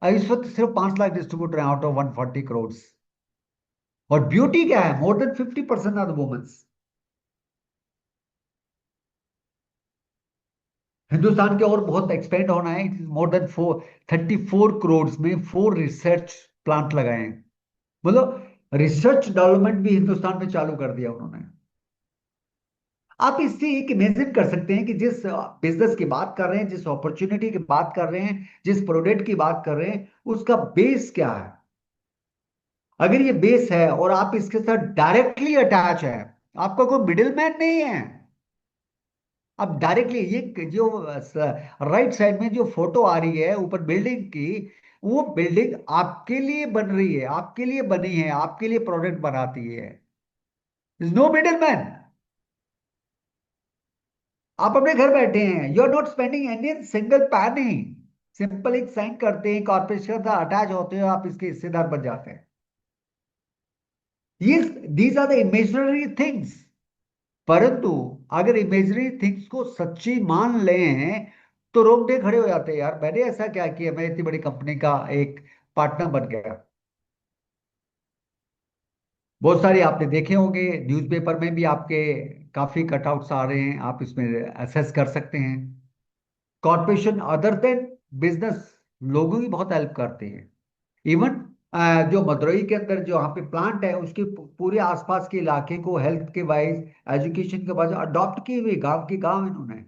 अब इस वक्त सिर्फ 5 लाख डिस्ट्रीब्यूटर हैं आउट ऑफ 140 करोड़। और ब्यूटी क्या है? More than 50% are the womens. Hindustan के और बहुत एक्सपेंड होना है। It is more than 34 crore में 4 रिसर्च प्लांट लगाए हैं। मतलब रिसर्च डेवलपमेंट भी हिंदुस्तान में चालू कर दिया उन्होंने। आप इससे एक इमेजिन कर सकते हैं कि जिस बिजनेस की बात कर रहे हैं, जिस अपॉर्चुनिटी की बात कर रहे हैं, जिस प्रोडक्ट की बात कर रहे हैं, उसका बेस क्या है। अगर ये बेस है और आप इसके साथ डायरेक्टली अटैच है, आपका कोई मिडिल मैन नहीं है, अब डायरेक्टली ये जो राइट साइड में जो फोटो आ रही है ऊपर बिल्डिंग की, वो बिल्डिंग आपके लिए बन रही है, आपके लिए बनी है, आपके लिए प्रोडक्ट बनाती है। Is no middle man. आप अपने घर बैठे हैं, you are not spending any single penny. Simple एक साइन करते हैं, कॉर्पोरेशन से अटैच होते हो, आप इसके हिस्सेदार बन जाते हैं। ये these are the imaginary things. परंतु अगर इमेजिनरी थिंग्स को सच्ची मान लें तो रोकने खड़े हो जाते हैं। यार मैंने ऐसा क्या किया, मैं इतनी बड़ी कंपनी का एक पार्टनर बन गया। बहुत सारे आपने देखे होंगे, न्यूज़पेपर में भी आपके काफी कटआउट्स आ रहे हैं, आप इसमें असेस कर सकते हैं। कॉर्पोरेशन अदर देन बिजनेस लोगों की बहुत हेल्प करते हैं। इवन जो मदुरई के अंदर जो यहाँ पे प्लांट है, उसके पूरे आसपास के इलाके को हेल्थ के वाइज, एजुकेशन के वाइज अडॉप्ट किए हुए गांव के गांव इन्होंने।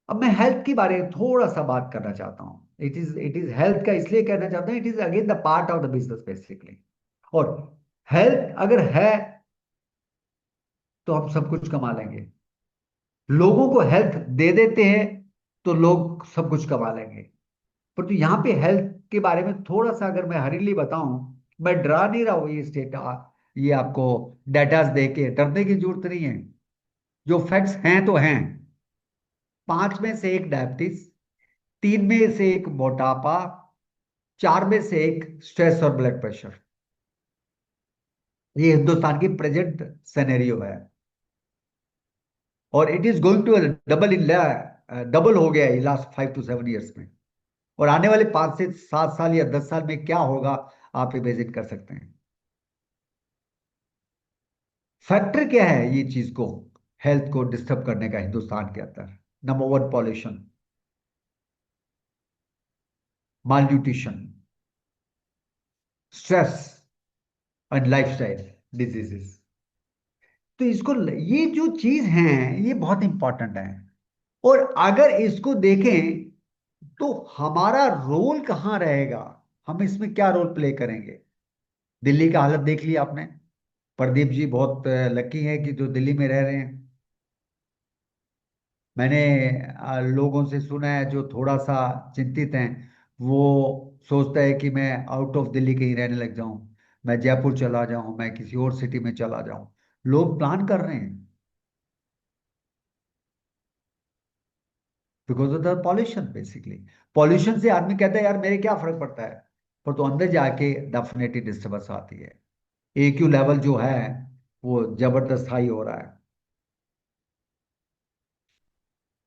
अब मैं हेल्थ के बारे में थोड़ा सा बात करना चाहता हूँ। इट इज हेल्थ का इसलिए कहना चाहता हूँ, it is again the part of the business basically. और हेल्थ अगर है तो हम सब कुछ कमा लेंगे। लोगों को हेल्थ दे देते हैं तो लोग सब कुछ कमा लेंगे। परंतु यहाँ पे हेल्थ के बारे में थोड़ा सा अगर मैं हरीली बताऊं, मैं डरा नहीं रहा हूं, ये स्टेट ये आपको डेटास दे के डरने की जरूरत नहीं है। जो फैक्ट्स हैं तो हैं। 5 में से एक डायबिटीज, 3 में से एक मोटापा, 4 में से एक स्ट्रेस और ब्लड प्रेशर। ये हिंदुस्तान की प्रेजेंट सिनेरियो है। और it is going to double in double हो गया है लास्ट 5 to 7 ईयर्स में। और आने वाले 5 से 7 साल या 10 साल में क्या होगा, आप इमेजिन कर सकते हैं। फैक्टर क्या है ये चीज को, हेल्थ को डिस्टर्ब करने का हिंदुस्तान के अंदर? Number 1 pollution, mall nutrition, stress and lifestyle diseases. तो इसको, ये जो चीज है ये बहुत इंपॉर्टेंट है। और अगर इसको देखें तो हमारा रोल कहाँ रहेगा, हम इसमें क्या रोल प्ले करेंगे? दिल्ली का हालत देख लिया आपने। प्रदीप जी बहुत लकी है कि जो दिल्ली में रह रहे हैं। मैंने लोगों से सुना है जो थोड़ा सा चिंतित हैं, वो सोचता है कि मैं आउट ऑफ दिल्ली कहीं रहने लग जाऊं, मैं जयपुर चला जाऊं, मैं किसी और सिटी में चला जाऊं। लोग प्लान कर रहे हैं because of the pollution basically. Pollution से आदमी कहता है यार मेरे क्या फर्क पड़ता है, पर तो अंदर जाके डेफिनेटली डिस्टर्बेंस आती है। AQ लेवल जो है वो जबरदस्त हाई हो रहा है।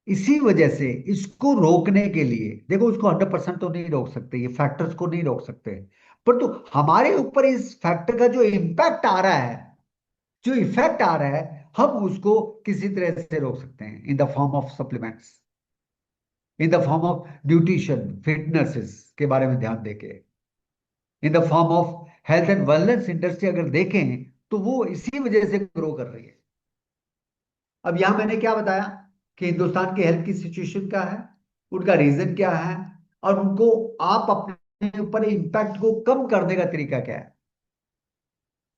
इसी वजह से इसको रोकने के लिए, देखो उसको 100% तो नहीं रोक सकते, ये फैक्टर्स को नहीं रोक सकते, पर तो हमारे ऊपर इस फैक्टर का जो इम्पैक्ट आ रहा है, जो इफेक्ट आ रहा है, हम उसको किसी तरह से रोक सकते हैं in the form of supplements, in the form of nutrition fitnesses के बारे में ध्यान देके, in the form of health and wellness industry अगर देखें तो वो इसी वजह से ग्रो कर रही है। अब यहां मैंने क्या बताया कि हिंदुस्तान की हेल्थ की सिचुएशन क्या है, उनका रीजन क्या है, और उनको आप अपने ऊपर इम्पैक्ट को कम करने का तरीका क्या है,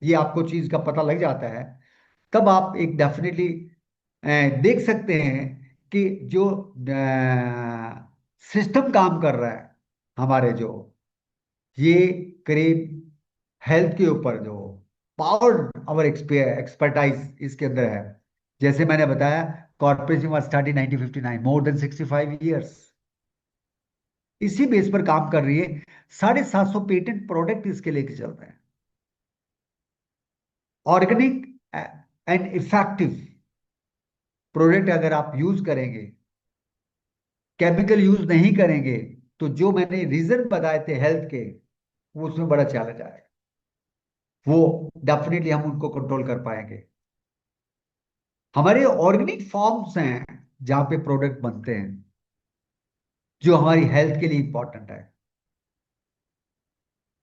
ये आपको चीज का पता लग जाता है। तब आप एक डेफिनेटली देख सकते हैं कि जो सिस्टम काम कर रहा है हमारे, जो ये करीब हेल्थ के ऊपर जो पावर, अवर एक्सपर्टाइज इसके अंदर है। जैसे मैंने बताया, corporation was start in 1959, more than 65 years, इसी बेस पर काम कर रही है। 750 पेटेंट प्रोडक्ट इसके लेके चल रहे हैं। ऑर्गेनिक एंड इफेक्टिव प्रोडक्ट अगर आप यूज करेंगे, केमिकल यूज नहीं करेंगे, तो जो मैंने रीजन बताए थे हेल्थ के, वो उसमें बड़ा चैलेंज आएगा। वो डेफिनेटली हम उनको कंट्रोल कर पाएंगे। हमारे ऑर्गेनिक फॉर्म्स हैं जहां पे प्रोडक्ट बनते हैं जो हमारी हेल्थ के लिए इंपॉर्टेंट है।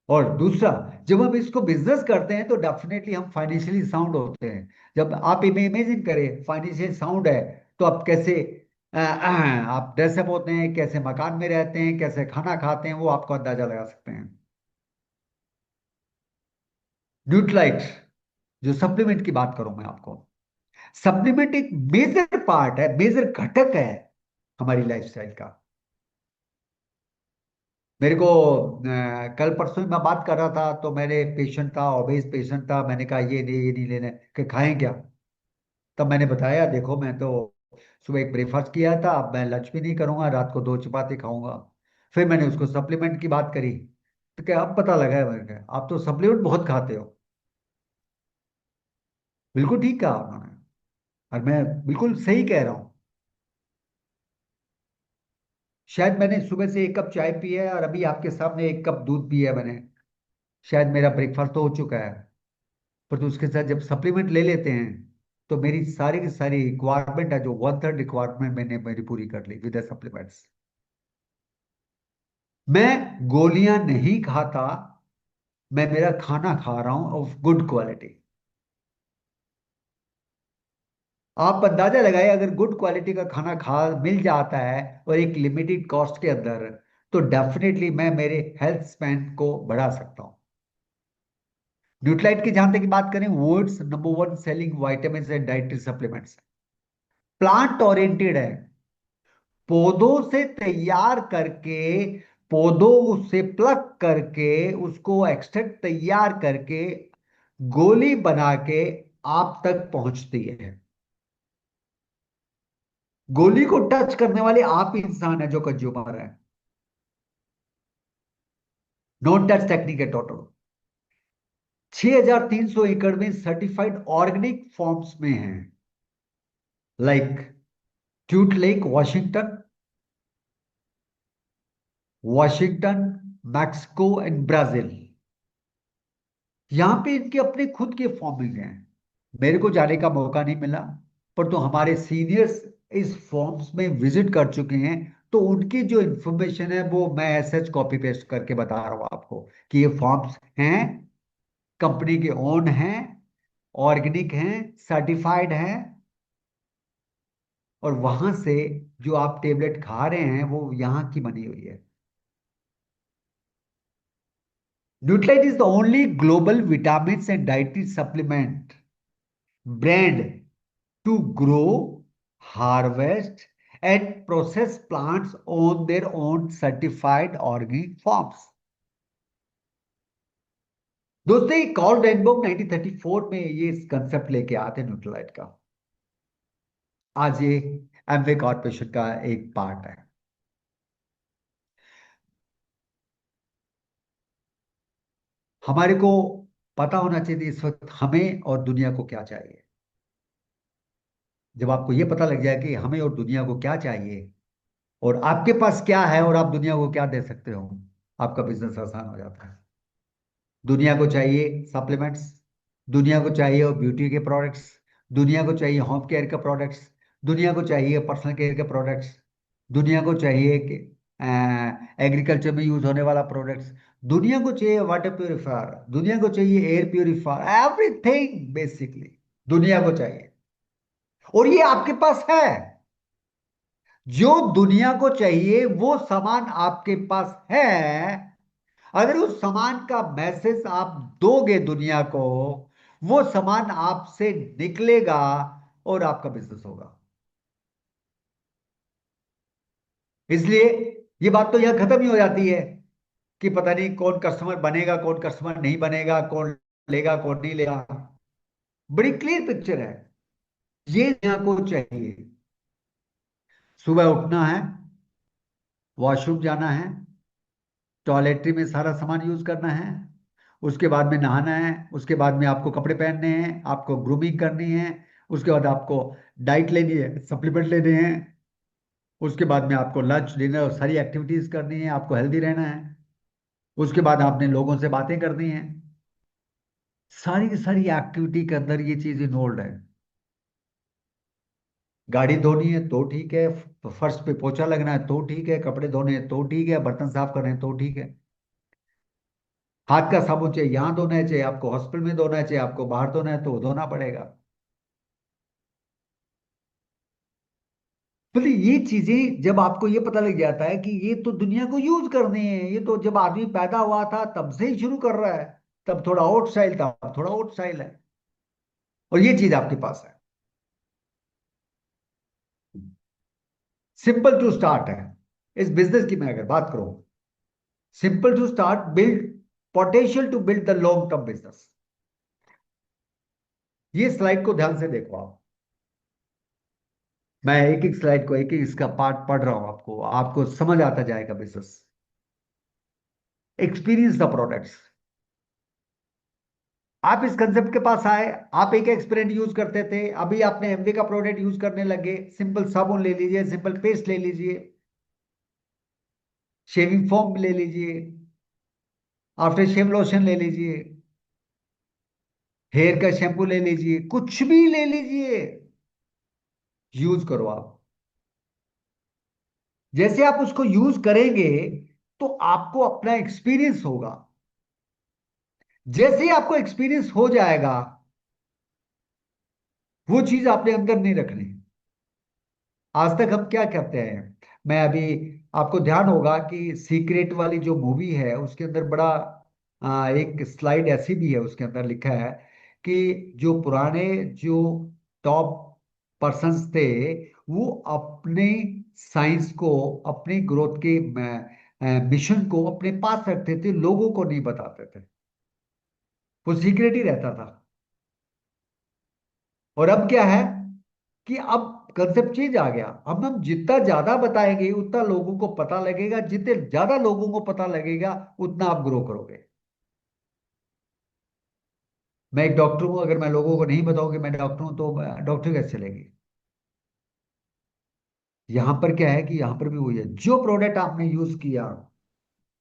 और दूसरा, जब हम इसको बिजनेस करते हैं तो डेफिनेटली हम फाइनेंशियली साउंड होते हैं। जब आप इमेजिन करें फाइनेंशियल साउंड है, तो आप कैसे आप ड्रेसअप होते हैं, कैसे मकान में रहते हैं, कैसे खाना खाते हैं, वो आपको अंदाजा लगा सकते हैं। न्यूट्राइट, जो सप्लीमेंट की बात करूं मैं आपको, सप्लीमेंट एक मेजर पार्ट है, मेजर घटक है हमारी लाइफस्टाइल का। मेरे को कल परसों ही मैं बात कर रहा था, तो मेरे पेशेंट था, ओबेस पेशेंट था, मैंने कहा ये नहीं लेना है, कि खाएं क्या। तब मैंने बताया, देखो मैं तो सुबह एक ब्रेकफास्ट किया था, अब मैं लंच भी नहीं करूंगा, रात को 2 चपाती खाऊंगा। फिर मैंने उसको सप्लीमेंट की बात करी, तो क्या अब पता लगा है, मैंने कहा आप तो सप्लीमेंट बहुत खाते हो। बिल्कुल ठीक कहा उन्होंने, और मैं बिल्कुल सही कह रहा हूँ। शायद मैंने सुबह से 1 कप चाय पी है, और अभी आपके सामने 1 कप दूध पिया है मैंने, शायद मेरा ब्रेकफास्ट तो हो चुका है। पर तो उसके साथ जब सप्लीमेंट ले लेते हैं, तो मेरी सारी की सारी रिक्वायरमेंट है, जो 1/3 रिक्वायरमेंट मैंने मेरी पूरी कर ली विद सप्लीमेंट्स। मैं गोलियां नहीं खाता, मैं मेरा खाना खा रहा हूं ऑफ गुड क्वालिटी। आप अंदाजा लगाए, अगर गुड क्वालिटी का खाना खा मिल जाता है और एक लिमिटेड कॉस्ट के अंदर, तो डेफिनेटली मैं मेरे हेल्थ स्पैन को बढ़ा सकता हूं। न्यूट्राइट की जहां तक की बात करें, world's number 1 selling vitamin and dietary supplements, plant oriented है, पौधों से तैयार करके, पौधों से प्लक करके, उसको एक्सट्रैक्ट तैयार करके, गोली बना के आप तक पहुंचती है। गोली को टच करने वाले आप इंसान है जो कंज्यूमर है। नॉन टच टेक्निक है टोटल। 6300 एकड़ में सर्टिफाइड ऑर्गेनिक फॉर्म्स में है, like tweet lake Washington, Washington, Mexico and Brazil. यहां पे इनके अपने खुद के फार्मिंग हैं। मेरे को जाने का मौका नहीं मिला, पर तो हमारे सीनियर्स इस फॉर्म्स में विजिट कर चुके हैं, तो उनकी जो इंफॉर्मेशन है वो मैं ऐसे कॉपी पेस्ट करके बता रहा हूं आपको, कि ये फॉर्म्स हैं, कंपनी के ओन हैं, ऑर्गेनिक हैं, सर्टिफाइड हैं, और वहां से जो आप टेबलेट खा रहे हैं वो यहाँ की बनी हुई है। Nutrilite is the only global vitamin and dietary supplement brand to grow, harvest, and process plants on their own certified organic farms। दोस्तों, ये कॉल रेनबर्ग 1934 में ये कंसेप्ट लेके आते न्यूट्रलाइट का। आज ये एमवे कॉर्पोरेशन का एक पार्ट है। हमारे को पता होना चाहिए इस वक्त हमें और दुनिया को क्या चाहिए। जब आपको ये पता लग जाए कि हमें और दुनिया को क्या चाहिए और आपके पास क्या है और आप दुनिया को क्या दे सकते हो, आपका बिजनेस आसान हो जाता है। दुनिया को चाहिए सप्लीमेंट्स, दुनिया को चाहिए ब्यूटी के प्रोडक्ट्स, दुनिया को चाहिए होम केयर के प्रोडक्ट्स, दुनिया को चाहिए पर्सनल केयर के प्रोडक्ट्स, दुनिया को चाहिए कि एग्रीकल्चर में यूज होने वाला प्रोडक्ट्स, दुनिया को चाहिए वाटर प्योरीफायर, दुनिया को चाहिए एयर प्योरीफायर, एवरीथिंग बेसिकली दुनिया को चाहिए। और ये आपके पास है। जो दुनिया को चाहिए वो सामान आपके पास है। अगर उस सामान का मैसेज आप दोगे दुनिया को, वो सामान आपसे निकलेगा और आपका बिजनेस होगा। इसलिए ये बात तो यह खत्म ही हो जाती है कि पता नहीं कौन कस्टमर बनेगा कौन कस्टमर नहीं बनेगा, कौन लेगा कौन नहीं लेगा। बड़ी क्लियर पिक्चर है। ये दुनिया को चाहिए। सुबह उठना है, वॉशरूम जाना है, टॉयलेटरी में सारा सामान यूज करना है, उसके बाद में नहाना है, उसके बाद में आपको कपड़े पहनने हैं, आपको ग्रूमिंग करनी है, उसके बाद आपको डाइट लेनी है, सप्लीमेंट लेने हैं, उसके बाद में आपको लंच डिनर और सारी एक्टिविटीज करनी है, आपको हेल्दी रहना है, उसके बाद आपने लोगों से बातें करनी है। सारी की सारी एक्टिविटी के अंदर ये चीज इन्वॉल्व है। गाड़ी धोनी है तो ठीक है, फर्श पे पोछा लगना है तो ठीक है, कपड़े धोने हैं तो ठीक है, बर्तन साफ करने हैं तो ठीक है, हाथ का साबुन चाहिए यहाँ धोना है, चाहिए आपको हॉस्पिटल में धोना है, चाहिए आपको बाहर धोना है तो धोना पड़ेगा। बोले ये चीजें जब आपको ये पता लग जाता है कि ये तो दुनिया को यूज करनी है, ये तो जब आदमी पैदा हुआ था तब से ही शुरू कर रहा है, तब थोड़ा आउट स्टाइल था, अब थोड़ा आउट स्टाइल है, और ये चीज आपके पास है। सिंपल टू स्टार्ट है। इस बिजनेस की मैं अगर बात करूं, simple to start, build potential to build the long term business. ये स्लाइड को ध्यान से देखो आप। मैं एक एक स्लाइड को एक एक इसका पार्ट पढ़ रहा हूं, आपको आपको समझ आता जाएगा बिजनेस। Experience the products. आप इस कंसेप्ट के पास आए, आप एक एक्सपेरिमेंट यूज करते थे, अभी आपने एमवे का प्रोडक्ट यूज करने लगे। सिंपल साबुन ले लीजिए, सिंपल पेस्ट ले लीजिए, शेविंग फोम ले लीजिए, आफ्टर शेव लोशन ले लीजिए, हेयर का शैम्पू ले लीजिए, कुछ भी ले लीजिए, यूज करो आप। जैसे आप उसको यूज करेंगे तो आपको अपना एक्सपीरियंस होगा। जैसे ही आपको एक्सपीरियंस हो जाएगा, वो चीज आपने अंदर नहीं रखनी। आज तक हम क्या करते हैं, मैं अभी, आपको ध्यान होगा कि सीक्रेट वाली जो मूवी है उसके अंदर बड़ा एक स्लाइड ऐसी भी है, उसके अंदर लिखा है कि जो पुराने जो टॉप पर्सन्स थे वो अपने साइंस को, अपनी ग्रोथ के मिशन को अपने पास रखते थे, लोगों को नहीं बताते थे, वो सीक्रेट ही रहता था। और अब क्या है कि अब कंसेप्ट चेंज आ गया। अब हम जितना ज्यादा बताएंगे उतना लोगों को पता लगेगा, जितने ज्यादा लोगों को पता लगेगा उतना आप ग्रो करोगे। मैं एक डॉक्टर हूं, अगर मैं लोगों को नहीं बताऊं कि मैं डॉक्टर हूं तो डॉक्टर कैसे चलेगी। यहां पर क्या है कि यहां पर भी वही है, जो प्रोडक्ट आपने यूज किया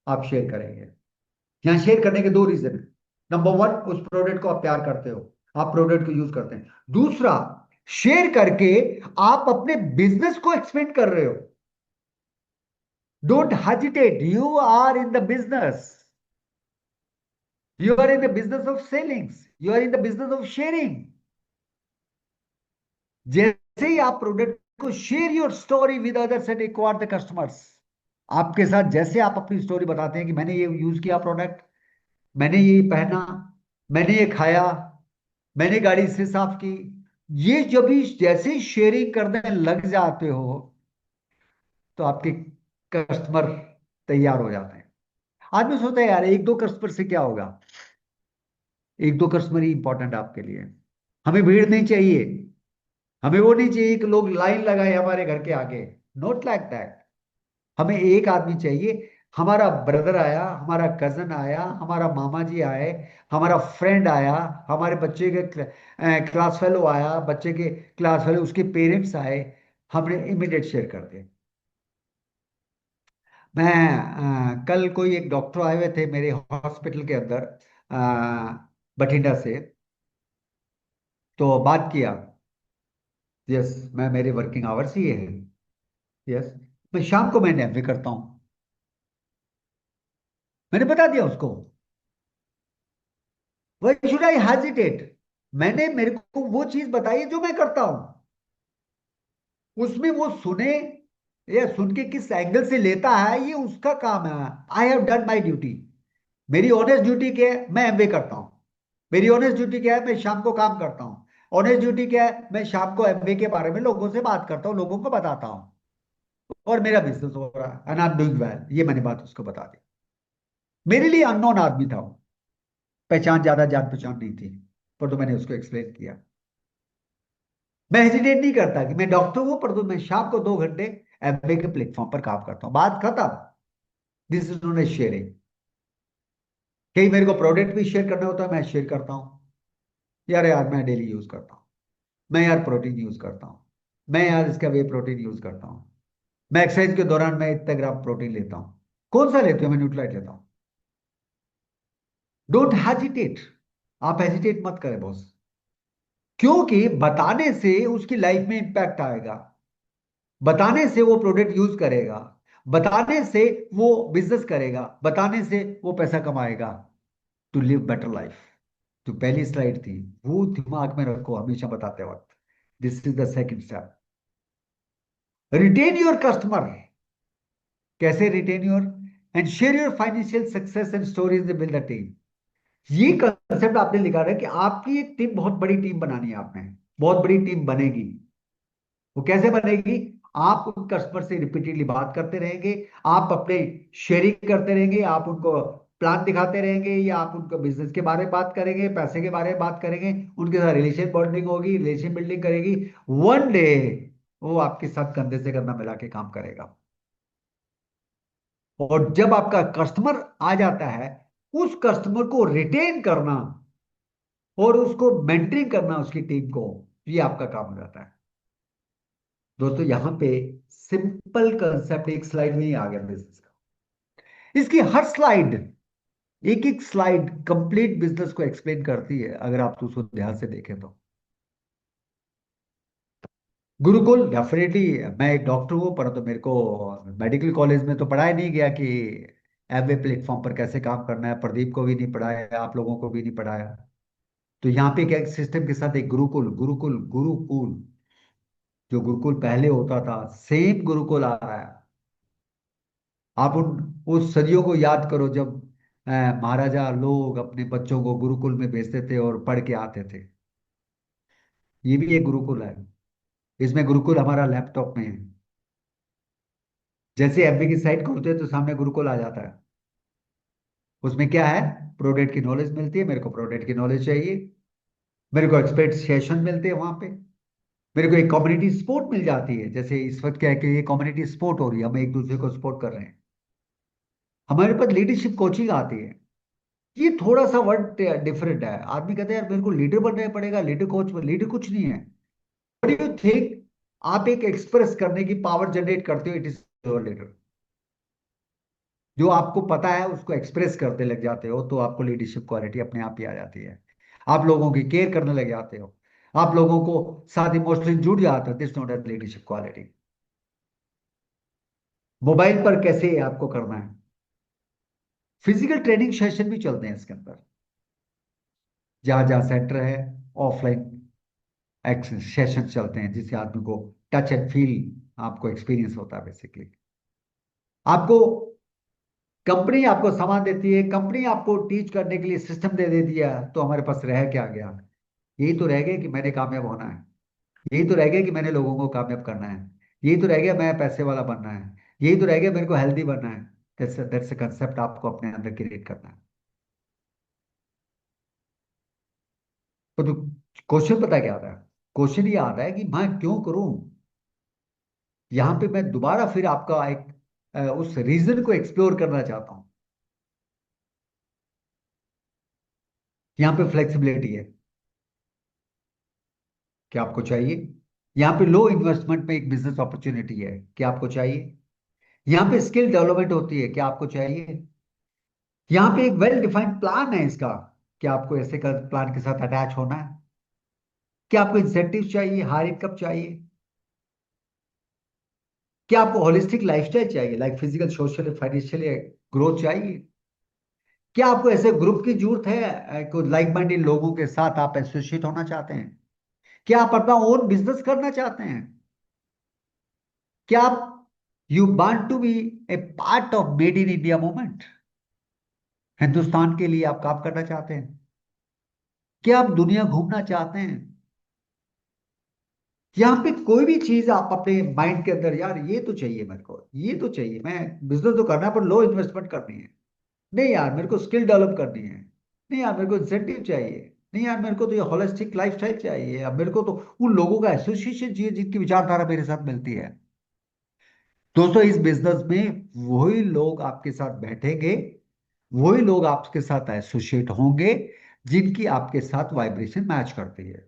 आप शेयर करेंगे। यहाँ शेयर करने के दो रीजन है। नंबर वन, उस प्रोडक्ट को आप प्यार करते हो, आप प्रोडक्ट को यूज करते हैं। दूसरा, शेयर करके आप अपने बिजनेस को एक्सपेंड कर रहे हो। Don't hesitate, you are in the business, you are in the business of sellings, you are in the business of sharing. जैसे ही आप प्रोडक्ट को share your story with others and acquire the customers, आपके साथ जैसे आप अपनी story बताते हैं कि मैंने ये यूज किया प्रोडक्ट, मैंने ये पहना, मैंने ये खाया, मैंने गाड़ी से साफ की, ये जब भी जैसे ही शेयरिंग करने लग जाते हो तो आपके कस्टमर तैयार हो जाते हैं। आदमी सोचता है यार एक दो कस्टमर से क्या होगा, एक दो कस्टमर ही इंपॉर्टेंट आपके लिए। हमें भीड़ नहीं चाहिए, हमें वो नहीं चाहिए कि लोग लाइन लगाए हमारे घर के आगे, नॉट लाइक दैट। हमें एक आदमी चाहिए हमारा ब्रदर आया, हमारा कजन आया, हमारा मामा जी आए, हमारा फ्रेंड आया, हमारे बच्चे के क्लास फेलो आया, बच्चे के क्लास फेलो, उसके पेरेंट्स आए, हमने इमीडिएट शेयर कर दिया। मैं कल कोई एक डॉक्टर आए हुए थे मेरे हॉस्पिटल के अंदर, बठिंडा से, तो बात किया। यस, मैं, मेरे वर्किंग आवर्स ही है। यस, मैं शाम को मैं नैप भी करता हूँ। मैंने बता दिया उसको। Why should I hesitate? मैंने, मेरे को वो चीज बताई है जो मैं करता हूं। उसमें वो सुने या सुन के किस एंगल से लेता है, ये उसका काम है। I have done my duty. मेरी ऑनेस्ट ड्यूटी क्या है? मैं एमबीए करता हूँ। मेरी ऑनेस्ट ड्यूटी क्या है? मैं शाम को काम करता हूँ। ऑनेस्ट ड्यूटी क्या है? मैं शाम को एमबीए के बारे में लोगों से बात करता हूँ, लोगों को बताता हूँ, और मेरा बिजनेस हो रहा है, and I am doing well. ये मैंने बात उसको बता दी। मेरे लिए अननोन आदमी था वो, पहचान, ज्यादा जान पहचान नहीं थी, पर तो मैंने उसको एक्सप्लेन किया। मैं हेजिटेट नहीं करता कि मैं डॉक्टर हूं, पर तो मैं शाम को 2 घंटे एमबीए के प्लेटफॉर्म पर काम करता हूं, बात खत्म। This is known as sharing. कहीं मेरे को प्रोडक्ट भी शेयर करना होता है, मैं शेयर करता हूँ। यार यार, मैं डेली यूज करता हूँ, मैं यार प्रोटीन यूज करता हूँ, मैं यार इसका वे प्रोटीन यूज करता हूँ, मैं एक्सरसाइज के दौरान मैं इतना ग्राम प्रोटीन लेता हूँ। कौन सा लेते हो? मैं न्यूट्राइट लेता हूँ। Don't hesitate. आप हेजिटेट मत करें बॉस, क्योंकि बताने से उसकी लाइफ में इंपैक्ट आएगा, बताने से वो प्रोडक्ट यूज करेगा, बताने से वो बिजनेस करेगा, बताने से वो पैसा कमाएगा, टू लिव बेटर लाइफ। जो पहली स्लाइड थी, वो दिमाग में रखो हमेशा बताते वक्त। This is the second step. Retain your customer. कैसे retain your? And share your financial success and stories build the team. ये कंसेप्ट आपने लिखा है कि आपकी एक टीम, बहुत बड़ी टीम बनानी है आपने, बहुत बड़ी टीम बनेगी। वो कैसे बनेगी? आप उन कस्टमर से रिपीटेडली बात करते रहेंगे, आप अपने शेयरिंग करते रहेंगे, आप उनको प्लान दिखाते रहेंगे, या आप उनको बिजनेस के बारे में बात करेंगे, पैसे के बारे में बात करेंगे, उनके साथ रिलेशन बॉन्डिंग होगी, रिलेशन बिल्डिंग करेगी। वन डे वो आपके साथ कंधे से कंधा मिला के काम करेगा। और जब आपका कस्टमर आ जाता है, उस कस्टमर को रिटेन करना और उसको मेंटरिंग करना, उसकी टीम को, ये आपका काम हो जाता है। दोस्तों, यहां पे सिंपल कंसेप्ट एक स्लाइड में ही आ गया बिजनेस का। इसकी हर स्लाइड, एक एक स्लाइड कंप्लीट बिजनेस को एक्सप्लेन करती है, अगर आप तो उसको ध्यान से देखें तो। गुरुकुल, डेफिनेटली मैं एक डॉक्टर हूं, परंतु मेरे को मेडिकल कॉलेज में तो पढ़ाया नहीं गया कि एमवे प्लेटफॉर्म पर कैसे काम करना है। प्रदीप को भी नहीं पढ़ाया, आप लोगों को भी नहीं पढ़ाया। तो यहाँ पे क्या, सिस्टम के साथ एक गुरुकुल, गुरुकुल, गुरुकुल, जो गुरुकुल पहले होता था, सेम गुरुकुल आ रहा है। आप उन उस सदियों को याद करो जब महाराजा लोग अपने बच्चों को गुरुकुल में भेजते थे और पढ़ के आते थे। ये भी एक गुरुकुल है। इसमें गुरुकुल हमारा लैपटॉप में है। जैसे एमबी की साइट खोलते हैं तो सामने गुरुकुल आ जाता है। उसमें क्या है? प्रोडक्ट की नॉलेज मिलती है, मेरे को प्रोडक्ट की नॉलेज चाहिए, मेरे को एक्सपर्ट सेशन मिलते हैं वहां पे, मेरे को एक कम्युनिटी सपोर्ट मिल जाती है। जैसे इस वक्त क्या है कि ये कम्युनिटी सपोर्ट हो रही है, हम एक दूसरे को सपोर्ट कर रहे हैं। हमारे पास लीडरशिप कोचिंग आती है। ये थोड़ा सा वर्ड डिफरेंट है। आदमी कहते हैं यार मेरे को लीडर बनना पड़ेगा, लीडर कोच, लीडर कुछ नहीं है। What do you think? आप एक एक्सप्रेस करने की पावर जनरेट करते हो, इट इज योर लीडर। जो आपको पता है उसको एक्सप्रेस करते लग जाते हो, तो आपको लीडरशिप क्वालिटी अपने आप ही आ जाती है। आप लोगों की केयर करने लग जाते हो, आप लोगों को साथ इमोशनली जुड़ जाते हो। This not as leadership quality. Mobile पर कैसे आपको करना है? फिजिकल ट्रेनिंग सेशन भी चलते हैं इसके अंदर, जहां जहां सेंटर है, ऑफलाइन सेशन चलते हैं, जिससे आदमी को टच एंड फील, आपको एक्सपीरियंस होता है बेसिकली। आपको कंपनी आपको सामान देती है, कंपनी आपको टीच करने के लिए सिस्टम दे देती है, तो हमारे पास रह क्या गया? यही तो रह गया कि मैंने कामयाब होना है, यही तो रह गया कि मैंने लोगों को कामयाब करना है, यही तो रह गया मैं पैसे वाला बनना है, यही तो रह गया मेरे को हेल्दी बनना है। दैट्स अ कंसेप्ट आपको अपने अंदर क्रिएट करना है। तो क्वेश्चन पता है क्या आता है? क्वेश्चन ये आता है कि मैं क्यों करूं? यहां पे मैं दोबारा फिर आपका एक उस रीजन को एक्सप्लोर करना चाहता हूं। यहाँ पे फ्लेक्सिबिलिटी है, क्या आपको चाहिए? यहाँ पे लो इन्वेस्टमेंट में एक बिजनेस अपॉर्चुनिटी है, क्या आपको चाहिए? यहाँ पे स्किल डेवलपमेंट होती है, क्या आपको चाहिए? यहाँ पे एक वेल डिफाइंड प्लान है इसका, क्या आपको ऐसे कर प्लान के साथ अटैच होना है? क्या आपको इंसेंटिव चाहिए, हायर इनकम चाहिए? क्या आपको होलिस्टिक लाइफस्टाइल चाहिए, like physical social financial growth चाहिए? क्या आपको ऐसे ग्रुप की जरूरत है, को लाइक माइंडेड लोगों के साथ आप एसोसिएट होना चाहते हैं? क्या आप अपना ओन बिजनेस करना चाहते हैं? क्या आप you want to be a part of made in India movement? Hindustan के लिए आप काम करना चाहते हैं? क्या आप दुनिया घूमना चाहते हैं? यहाँ पे कोई भी चीज आप अपने माइंड के अंदर, यार ये तो चाहिए मेरे को, ये तो चाहिए, मैं बिजनेस तो करना है पर लो इन्वेस्टमेंट करनी है, नहीं यार मेरे को स्किल डेवलप करनी है, नहीं यार मेरे को इंसेंटिव चाहिए, नहीं यार मेरे को तो ये होलिस्टिक लाइफस्टाइल चाहिए, अब मेरे को तो उन लोगों का एसोसिएशन चाहिए जिनकी विचारधारा मेरे साथ मिलती है। दोस्तों, इस बिजनेस में वही लोग आपके साथ बैठेंगे, वही लोग आपके साथ एसोसिएट होंगे जिनकी आपके साथ वाइब्रेशन मैच करती है।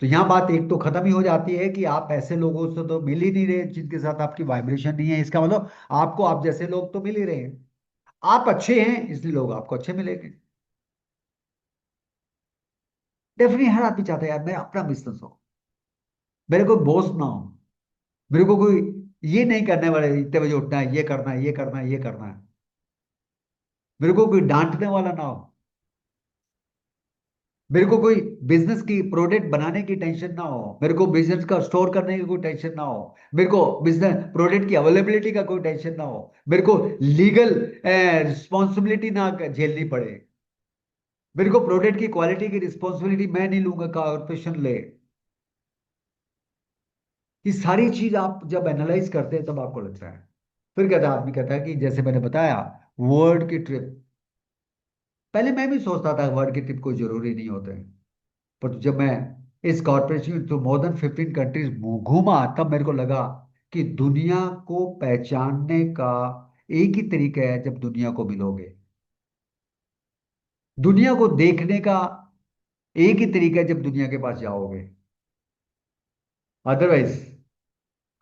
तो यहाँ बात एक तो खत्म ही हो जाती है कि आप ऐसे लोगों से तो मिल ही नहीं रहे जिनके साथ आपकी वाइब्रेशन नहीं है, इसका मतलब आपको आप जैसे लोग तो मिल ही रहे हैं, आप अच्छे हैं इसलिए लोग आपको अच्छे मिलेंगे। डेफिनेटली हर आदमी चाहता है यार मैं अपना बिजनेस हो, मेरे को बॉस ना हो, मेरे को कोई ये नहीं करने वाले इतने बजे उठना है, ये करना है, ये करना है, ये करना है, मेरे को कोई डांटने वाला ना हो, मेरे को कोई बिजनेस की प्रोडक्ट बनाने की टेंशन ना हो, मेरे को बिजनेस का स्टोर करने की कोई टेंशन ना हो, मेरे को बिजनेस प्रोडक्ट की अवेलेबिलिटी का कोई टेंशन ना हो, मेरे को लीगल रिस्पॉन्सिबिलिटी ना झेलनी पड़े, मेरे को प्रोडक्ट की क्वालिटी की रिस्पॉन्सिबिलिटी मैं नहीं लूंगा, कॉर्पोरेशन ले। ये सारी चीज आप जब एनालाइज करते हैं तब आपको लगता है, फिर कहता है आदमी, कहता है कि जैसे मैंने बताया वर्ल्ड की ट्रिप, पहले मैं भी सोचता था वर्ल्ड की ट्रिप कोई जरूरी नहीं होते, पर जब मैं इस कॉर्पोरेशन तो मोर देन 15 कंट्रीज घूमा तब मेरे को लगा कि दुनिया को पहचानने का एक ही तरीका है, जब दुनिया को मिलोगे। दुनिया को देखने का एक ही तरीका है जब दुनिया के पास जाओगे, अदरवाइज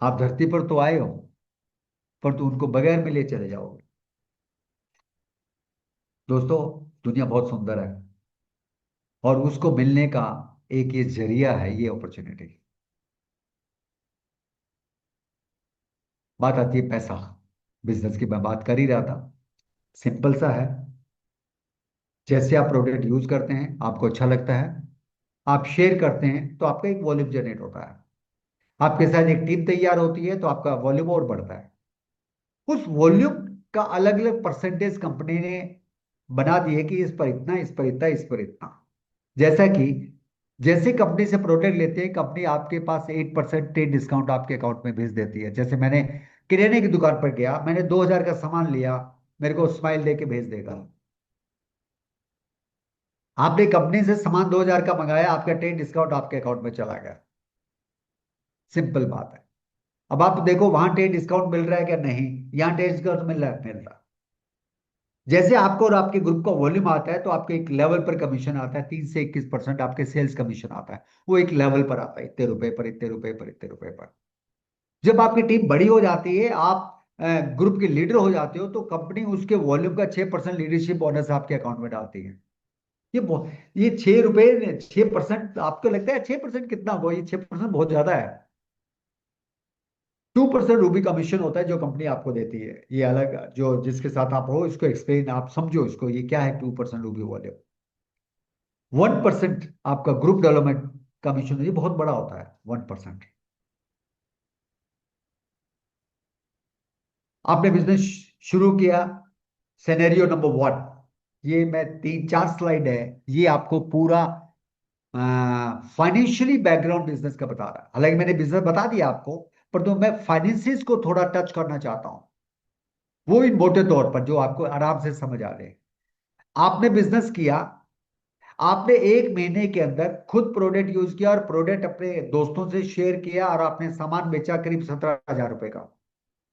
आप धरती पर तो आए हो पर तो उनको बगैर मिले चले जाओगे। दोस्तों, दुनिया बहुत सुंदर है और उसको मिलने का एक ये जरिया है, ये अपॉर्चुनिटी। बात आती है पैसा, बिजनेस की मैं बात कर ही रहा था, सिंपल सा है। जैसे आप प्रोडक्ट यूज करते हैं, आपको अच्छा लगता है, आप शेयर करते हैं तो आपका एक वॉल्यूम जनरेट होता है, आपके साथ एक टीम तैयार होती है तो आपका वॉल्यूम और बढ़ता है। उस वॉल्यूम का अलग अलग परसेंटेज कंपनी ने बना दिए कि इस पर इतना, इस पर इतना, इस पर इतना। जैसा कि जैसे कंपनी से प्रोडक्ट लेते हैं, कंपनी आपके पास 8% डिस्काउंट आपके अकाउंट में भेज देती है। जैसे मैंने किराने की दुकान पर गया, मैंने 2000 का सामान लिया, मेरे को स्माइल दे के भेज देगा। आपने कंपनी से सामान 2000 का मंगाया, आपका 10 डिस्काउंट आपके अकाउंट में चला गया, सिंपल बात है। अब आप देखो वहां 10 डिस्काउंट मिल रहा है क्या? नहीं, यहाँ 10 डिस्काउंट मिल रहा है। जैसे आपको और आपके ग्रुप का वॉल्यूम आता है तो आपके एक लेवल पर कमीशन आता है, 3 से 21% आपके सेल्स कमीशन आता है, वो एक लेवल पर आता है, इतने रुपए पर, इतने रुपए पर, इतने रुपए पर। जब आपकी टीम बड़ी हो जाती है, आप ग्रुप के लीडर हो जाते हो, तो कंपनी उसके वॉल्यूम का 6% लीडरशिप बोनस आपके अकाउंट में डालती है। ये 6 रुपए, 6%, आपको लगता है 6% कितना हुआ? ये 6% बहुत ज्यादा है। 2% रूबी कमीशन होता है जो कंपनी आपको देती है, ये अलग, जो जिसके साथ आप हो इसको एक्सप्लेन आप समझो इसको, ये क्या है 2% रूबी वाले। 1% आपका ग्रुप डेवलपमेंट कमीशन, ये बहुत बड़ा होता है 1%। आपने बिजनेस शुरू किया, सिनेरियो नंबर 1, ये मैं 3 4 स्लाइड है, ये आपको पूरा फाइनेंशियली बैकग्राउंड बिजनेस का बता रहा है। हालांकि मैंने बिजनेस बता दिया आपको, पर तो मैं फाइनेंसिस को थोड़ा टच करना चाहता हूं, वो भी मोटे तौर पर जो आपको आराम से समझ आ जाए। आपने बिजनेस किया, आपने 1 महीने के अंदर खुद प्रोडक्ट यूज किया और प्रोडक्ट अपने दोस्तों से शेयर किया और आपने सामान बेचा करीब 17,000 रुपए का।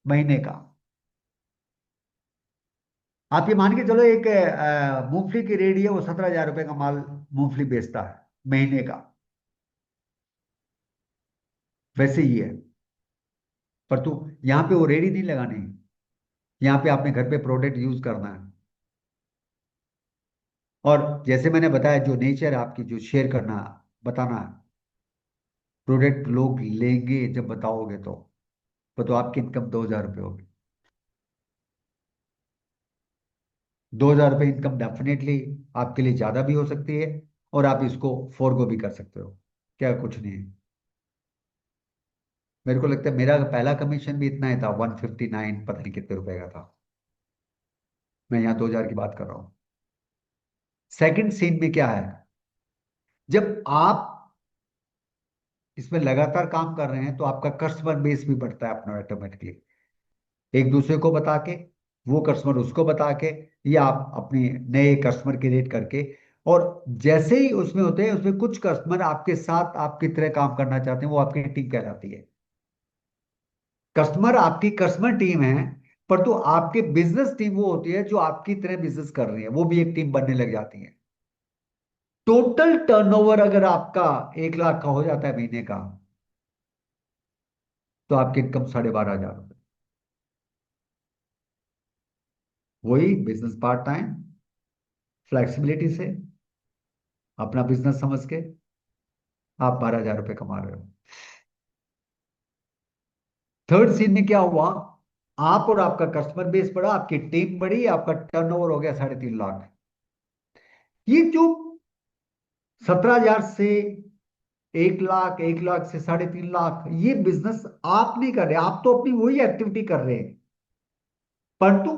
महीने का। आप ये मान के चलो, एक मूंगफली की रेडी है, वो 17,000 रुपये का माल मूंगफली बेचता है महीने का। वैसे ही है। पर तू यहाँ पे वो रेडी नहीं लगानी, यहाँ पे आपने घर पे प्रोडक्ट यूज करना है। और जैसे मैंने बताया, जो नेचर है आपकी, जो शेयर करना, बताना, प्रोडक्ट लोग लेंगे जब बताओगे तो आपकी इनकम 2,000 रुपये होगी। 2,000 रुपये इनकम डेफिनेटली आपके लिए ज्यादा भी हो सकती है, और आप इसको फोरगो भी कर सकते हो। क्या कुछ नहीं है। मेरे को लगता है मेरा पहला कमीशन भी इतना ही था, 159 पता नहीं कितने रुपए का था। मैं यहाँ 2,000 की बात कर रहा हूँ। सेकंड सीन में क्या है, जब आप इसमें लगातार काम कर रहे हैं तो आपका कस्टमर बेस भी बढ़ता है अपना ऑटोमेटिकली। एक दूसरे को बता के, वो कस्टमर उसको बता के, या आप अपने नए कस्टमर क्रिएट करके। और जैसे ही उसमें होते हैं, उसमें कुछ कस्टमर आपके साथ आपकी तरह काम करना चाहते हैं, वो आपकी टीम कहलाती है। कस्टमर आपकी कस्टमर टीम है, पर तो आपके बिजनेस टीम वो होती है जो आपकी तरह बिजनेस कर रही है, वो भी एक टीम बनने लग जाती है। टोटल टर्नओवर अगर आपका 1 लाख का हो जाता है महीने का, तो आपकी इनकम 12,500 रुपये। वही बिजनेस पार्ट टाइम, फ्लेक्सिबिलिटी से, अपना बिजनेस समझ के आप 12,000 रुपये कमा रहे हो। थर्ड सीन में क्या हुआ, आप और आपका कस्टमर बेस बढ़ा, आपकी टीम बढ़ी, आपका टर्नओवर हो गया 3.5 लाख। ये जो 17,000 से 1 लाख, 1 लाख से 3.5 लाख, ये बिजनेस आप नहीं कर रहे, आप तो अपनी वही एक्टिविटी कर रहे हैं, परंतु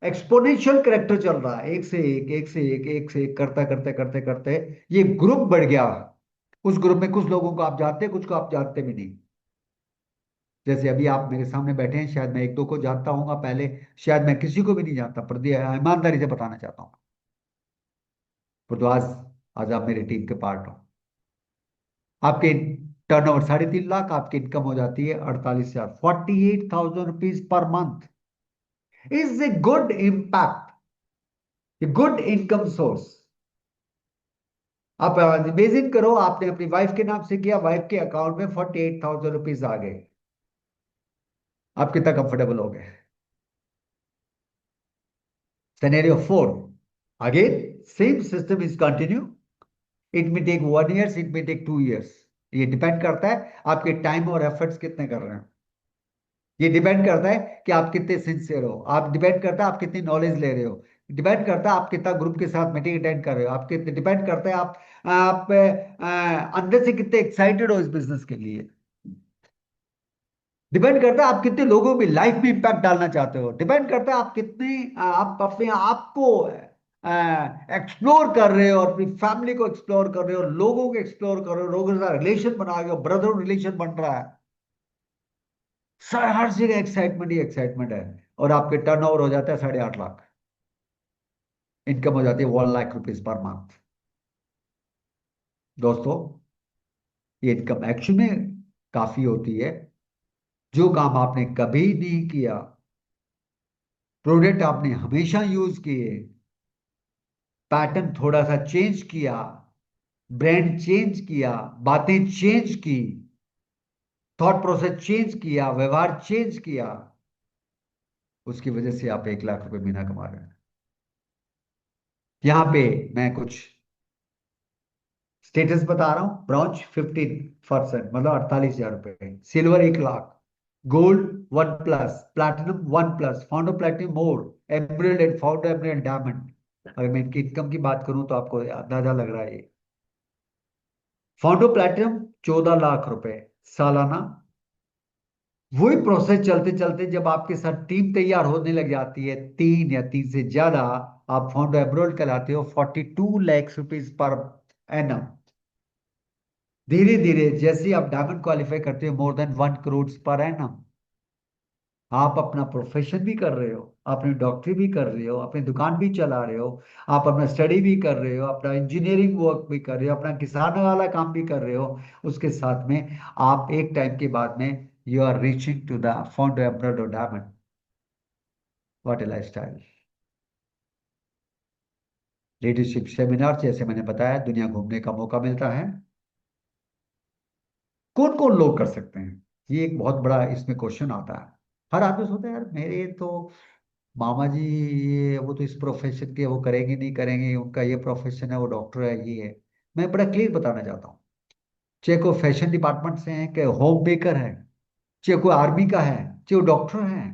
एक्सपोनेंशियल करेक्टर चल रहा है, एक से एक, एक से एक, एक से एक, करते करते करते करते ये ग्रुप बढ़ गया। उस ग्रुप में कुछ लोगों को आप जानते हैं, कुछ को आप जानते भी नहीं। जैसे अभी आप मेरे सामने बैठे हैं, शायद मैं एक दो को जानता हूँ, पहले शायद मैं किसी को भी नहीं जानता, पर ईमानदारी से बताना चाहता हूँ। पर तो आज आज आप मेरी टीम के पार्ट हो। आपके टर्नओवर 3.5 लाख, आपकी इनकम हो जाती है 48,000, 48,000 rupees per month. Is a good impact, good income source. आप इमेजिन करो, आपने अपनी वाइफ के नाम से किया, वाइफ के अकाउंट में 48,000 रुपीज आ गए। आप कितना कंफर्टेबल हो गए। Scenario 4, again same system is continue. It may take 1 year, it may take 2 years. ये डिपेंड करता है आपके टाइम और एफर्ट्स कितने कर रहे हैं। ये डिपेंड करता है कि आप कितने सिंसियर हो, आप डिपेंड करता है आप कितनी नॉलेज ले रहे हो, डिपेंड करता है आप कितना ग्रुप के साथ मीटिंग अटेंड कर रहे हो, आप कितने, डिपेंड करता है आप अंदर से कितने एक्साइटेड हो इस बिजनेस के लिए, डिपेंड करता है आप कितने लोगों की लाइफ में इंपैक्ट डालना चाहते हो, डिपेंड करता है आप कितने आप अपने आप को एक्सप्लोर कर रहे हो, अपनी फैमिली को एक्सप्लोर कर रहे हो, लोगों को एक्सप्लोर कर रहे हो, लोगों के साथ रिलेशन बना रहे हो, ब्रदर रिलेशन बन रहा है। सर हर जगह एक्साइटमेंट ही एक्साइटमेंट है। और आपके टर्नओवर हो जाता है 8.5 लाख, इनकम हो जाती है 1 लाख रुपीज पर मंथ। दोस्तों, ये इनकम एक्चुअली में काफी होती है। जो काम आपने कभी नहीं किया, प्रोडक्ट आपने हमेशा यूज किए, पैटर्न थोड़ा सा चेंज किया, ब्रांड चेंज किया, बातें चेंज की, थॉट प्रोसेस चेंज किया, व्यवहार चेंज किया, उसकी वजह से आप 1 लाख रुपए महीना कमा रहे हैं। यहां पे मैं कुछ स्टेटस बता रहा हूं। ब्रॉन्ज 15%, मतलब 48,000 रुपए, silver 1 lakh, gold 1+, platinum 1+, founder platinum more, emerald and founder emerald diamond. अगर मैं इनकी इनकम की बात करूं तो आपको अंदाजा लग रहा है। ये फाउंडर प्लैटिनम 14 लाख रुपए सालाना। वही प्रोसेस चलते चलते जब आपके साथ टीम तैयार होने लग जाती है, 3 या 3 से ज्यादा, आप फाउंडर एमरल्ड कहलाते हो, 42 लाख रुपीज पर एनम। धीरे धीरे जैसे आप डायमंड क्वालिफाई करते हो, more than 1 crore per annum. आप अपना प्रोफेशन भी कर रहे हो, अपनी डॉक्टरी भी कर रहे हो, अपनी दुकान भी चला रहे हो, आप अपना स्टडी भी कर रहे हो, अपना इंजीनियरिंग वर्क भी कर रहे हो, अपना किसान वाला काम भी कर रहे हो। उसके साथ में आप एक टाइम के बाद में you are reaching to the fount of emerald or diamond. What a lifestyle. Leadership seminar जैसे मैंने बताया, दुनिया घूमने का मौका मिलता है। कौन कौन लोग कर सकते हैं, ये एक बहुत बड़ा इसमें क्वेश्चन आता है। हर आदमी सोचता है यार मेरे तो मामा जी, ये वो तो इस प्रोफेशन के, वो करेंगे नहीं करेंगे, उनका ये प्रोफेशन है, वो डॉक्टर है, ये है। मैं बड़ा क्लियर बताना चाहता हूँ, चाहे कोई फैशन डिपार्टमेंट से है, चाहे होम मेकर है, चाहे कोई आर्मी का है, चाहे वो डॉक्टर है,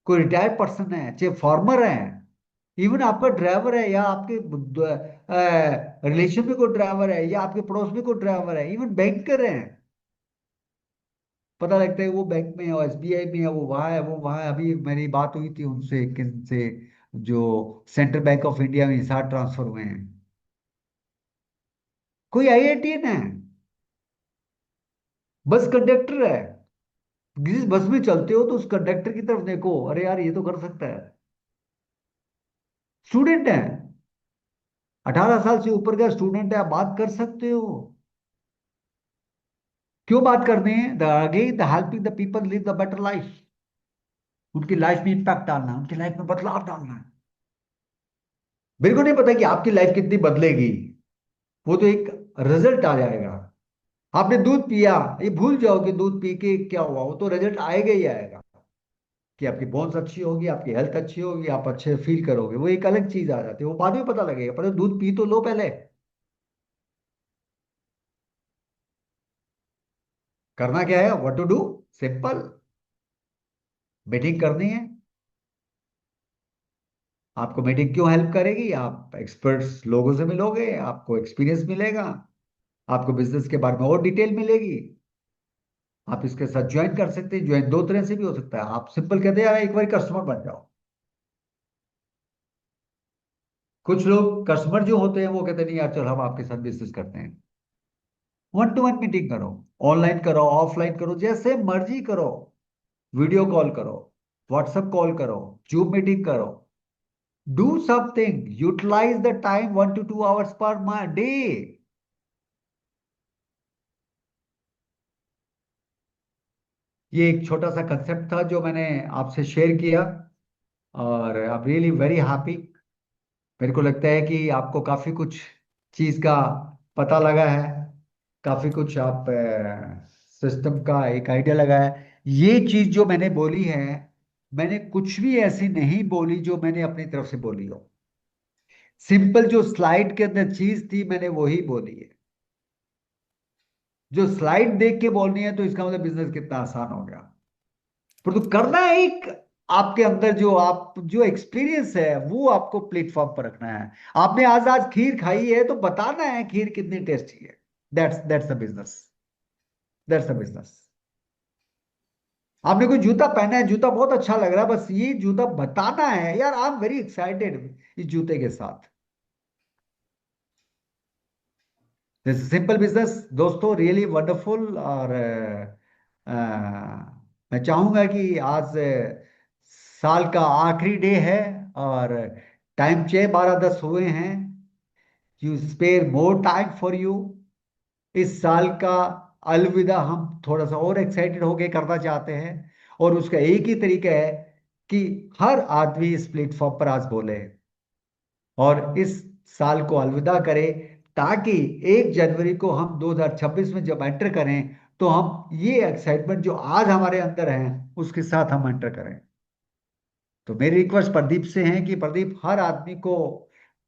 कोई रिटायर्ड पर्सन है, चाहे फार्मर है, इवन आपका ड्राइवर है, या आपके रिलेशन में कोई ड्राइवर है, या आपके पड़ोस में कोई ड्राइवर है, इवन बैंकर है। पता लगता है वो बैंक में है, वो एसबीआई में है, वो वहाँ है, वो वहाँ है। अभी मेरी बात हुई थी उनसे, किन से, जो सेंट्रल बैंक ऑफ इंडिया में हिसाब ट्रांसफर हुए हैं। कोई आईआईटीएन है, बस कंडक्टर है। जिस बस में चलते हो तो उस कंडक्टर की तरफ देखो, अरे यार ये तो कर सकता है। स्टूडेंट है, 18 साल से ऊपर का स्टूडेंट है, आप बात कर सकते हो। क्यों बात करने हैं? The again the helping the people live the better life. उनकी लाइफ में इंपैक्ट डालना है, उनकी लाइफ में बदलाव डालना है। मेरे को नहीं पता कि आपकी लाइफ कितनी बदलेगी, वो तो एक रिजल्ट आ जाएगा। आपने दूध पिया, ये भूल जाओ कि दूध पी के क्या हुआ, वो तो रिजल्ट आएगा ही आएगा, कि आपकी बोन्स अच्छी होगी, आपकी हेल्थ अच्छी होगी, आप अच्छे फील करोगे, वो एक अलग चीज आ जाती है, वो बाद में पता लगेगा, पर दूध पी तो लो पहले। करना क्या है, what to do, simple. Meeting करनी है। आपको मीटिंग क्यों हेल्प करेगी? आप एक्सपर्ट्स लोगों से मिलोगे, आपको एक्सपीरियंस मिलेगा, आपको बिजनेस के बारे में और डिटेल मिलेगी। आप इसके साथ ज्वाइन कर सकते हैं। ज्वाइन दो तरह से भी हो सकता है। आप सिंपल कहते हैं यार एक बार कस्टमर बन जाओ। कुछ लोग कस्टमर जो होते हैं वो कहते नहीं यार चल हम आपके साथ बिजनेस करते हैं। 1-to-1 मीटिंग करो, ऑनलाइन करो, ऑफलाइन करो, जैसे मर्जी करो। वीडियो कॉल करो, व्हाट्सएप कॉल करो, जूम मीटिंग करो। Do something, utilize the time 1 to 2 hours per day. ये एक छोटा सा कंसेप्ट था जो मैंने आपसे शेयर किया, और I am really very happy. मेरे को लगता है कि आपको काफी कुछ चीज का पता लगा है, काफी कुछ आप सिस्टम का एक आइडिया लगा है। ये चीज जो मैंने बोली है, मैंने कुछ भी ऐसी नहीं बोली जो मैंने अपनी तरफ से बोली हो। सिंपल जो स्लाइड के अंदर चीज थी मैंने वही बोली है। जो स्लाइड देख के बोलनी है तो इसका मतलब बिजनेस कितना आसान हो गया। पर तो करना है एक, आपके अंदर जो आप जो एक्सपीरियंस है वो आपको प्लेटफॉर्म पर रखना है। आपने आज आज खीर खाई है तो बताना है खीर कितनी टेस्टी है। That's the business, that's the business. आपने कोई जूता पहना है, जूता बहुत अच्छा लग रहा है, बस ये जूता बताना है यार आई एम वेरी एक्साइटेड इस जूते के साथ। दिस सिंपल बिजनेस दोस्तों, रियली वंडरफुल। और मैं चाहूंगा कि आज साल का आखिरी डे है, और टाइम 6:12-10 हुए हैं। You spare more time for you. इस साल का अलविदा हम थोड़ा सा और एक्साइटेड होके करना चाहते हैं, और उसका एक ही तरीका है कि हर आदमी इस प्लेटफॉर्म पर आज बोले और इस साल को अलविदा करें, ताकि 1 जनवरी को हम 2026 में जब एंटर करें तो हम ये एक्साइटमेंट जो आज हमारे अंदर है उसके साथ हम एंटर करें। तो मेरी रिक्वेस्ट प्रदीप से है कि प्रदीप हर आदमी को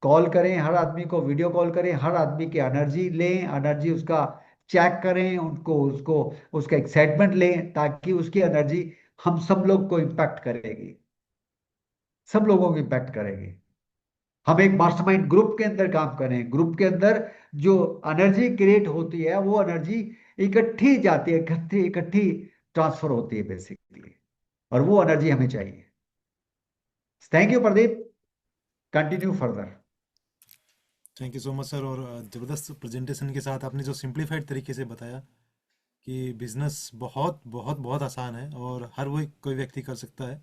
कॉल करें, हर आदमी को वीडियो कॉल करें, हर आदमी की एनर्जी लें, एनर्जी उसका चेक करें, उनको उसको उसका एक्साइटमेंट लें, ताकि उसकी एनर्जी हम सब लोग को इम्पैक्ट करेगी, सब लोगों को इम्पैक्ट करेगी। हम एक मास्टरमाइंड ग्रुप के अंदर काम करें, ग्रुप के अंदर जो एनर्जी क्रिएट होती है वो एनर्जी इकट्ठी जाती है, इकट्ठी इकट्ठी ट्रांसफर होती है बेसिकली, और वो एनर्जी हमें चाहिए। Thank you Pradeep, continue further. Thank you so much sir. और ज़बरदस्त प्रेजेंटेशन के साथ आपने जो सिंप्लीफाइड तरीके से बताया कि बिजनेस बहुत बहुत बहुत आसान है और हर वो कोई व्यक्ति कर सकता है,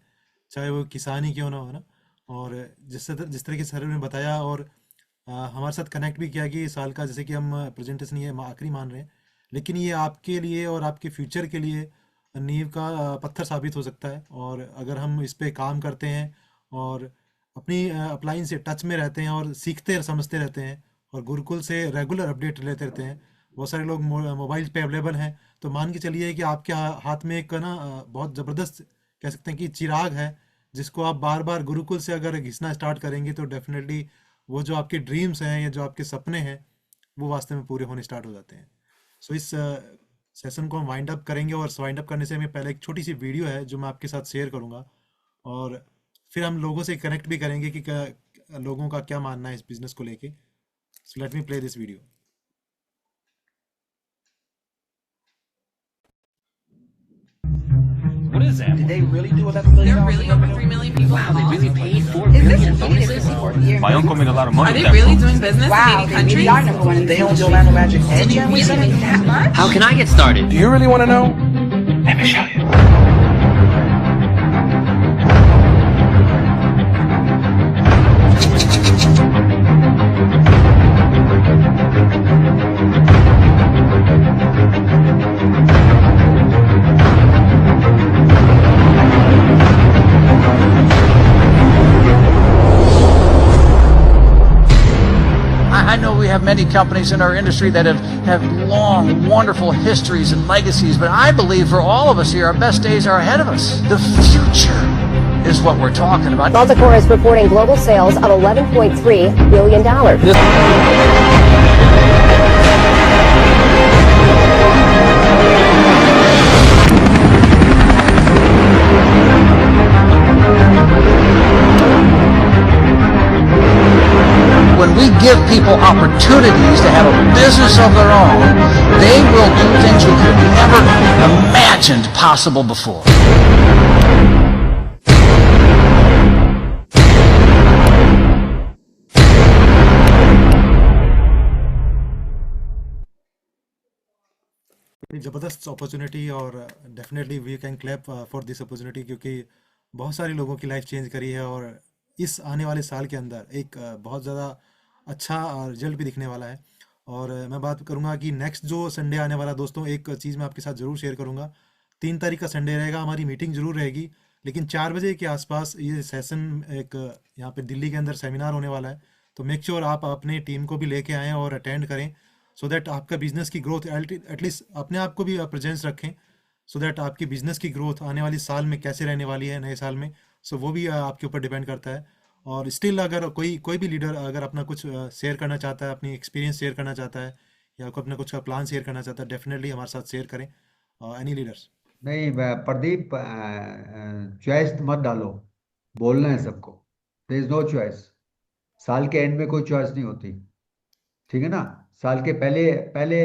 चाहे वो किसान ही क्यों ना हो ना। और जिस तरह के सर ने बताया, और हमारे साथ कनेक्ट भी किया कि साल का, जैसे कि हम प्रेजेंटेशन ये आखिरी मान रहे हैं, लेकिन ये आपके लिए और आपके फ्यूचर के लिए नींव का पत्थर साबित हो सकता है। और अगर हम इस पे काम करते हैं और अपनी अपलाइन से टच में रहते हैं और सीखते समझते रहते हैं और गुरुकुल से रेगुलर अपडेट लेते रहते हैं, बहुत सारे लोग मोबाइल पे अवेलेबल हैं, तो मान के चलिए कि आपके हाथ में एक ना बहुत ज़बरदस्त कह सकते हैं कि चिराग है, जिसको आप बार बार गुरुकुल से अगर घिसना स्टार्ट करेंगे तो डेफिनेटली वो जो आपके ड्रीम्स हैं या जो आपके सपने हैं वो वास्तव में पूरे होने स्टार्ट हो जाते हैं। सो इस सेशन को हम वाइंड अप करेंगे, और वाइंड अप करने से हमें पहले एक छोटी सी वीडियो है जो मैं आपके साथ शेयर करूंगा, और फिर हम लोगों से कनेक्ट भी करेंगे कि लोगों का क्या मानना है इस बिजनेस को लेके। So let me play this video. What is that? Did they really do $11 billion? They're really over 3 million people. Wow, they really paid $4 Is this billion bonuses? bonuses? My uncle made a lot of money Are they with that really book. doing business Wow, in 80 they countries? really are number one. They own Orlando Magic. Did you really make that much? How can I get started? Do you really want to know? Let me show you. I know we have many companies in our industry that have long, wonderful histories and legacies, but I believe for all of us here, our best days are ahead of us. The future is what we're talking about. Multicore is reporting global sales of $11.3 billion. When we give people opportunities to have a business of their own, they will do things we could have never imagined possible before. ज़बरदस्त opportunity, और definitely we can clap for this opportunity, क्योंकि बहुत सारे लोगों की life change करी है, और इस आने वाले साल के अंदर एक बहुत ज़्यादा अच्छा रिजल्ट भी दिखने वाला है। और मैं बात करूंगा कि नेक्स्ट जो संडे आने वाला, दोस्तों एक चीज़ मैं आपके साथ ज़रूर शेयर करूंगा। 3 तारीख का संडे रहेगा, हमारी मीटिंग ज़रूर रहेगी, लेकिन 4 बजे के आसपास ये सेशन एक यहाँ पे दिल्ली के अंदर सेमिनार होने वाला है। तो मेक श्योर आप अपने टीम को भी लेके आएँ और अटेंड करें, सो दैट आपका बिजनेस की ग्रोथ एटलीस्ट अपने आप को भी प्रेजेंस रखें, सो दैट आपकी बिजनेस की ग्रोथ आने वाली साल में कैसे रहने वाली है, नए साल में। सो वो भी आपके ऊपर डिपेंड करता है। और स्टिल अगर कोई भी लीडर अगर अपना कुछ शेयर करना चाहता है, अपनी एक्सपीरियंस शेयर करना चाहता है, या कोई अपना कुछ का प्लान शेयर करना चाहता है, डेफिनेटली हमारे साथ शेयर करें। Any leaders? नहीं प्रदीप, चॉइस मत डालो, बोलना है सबको। There is no choice. साल के एंड में कोई चॉइस नहीं होती, ठीक है ना। साल के पहले पहले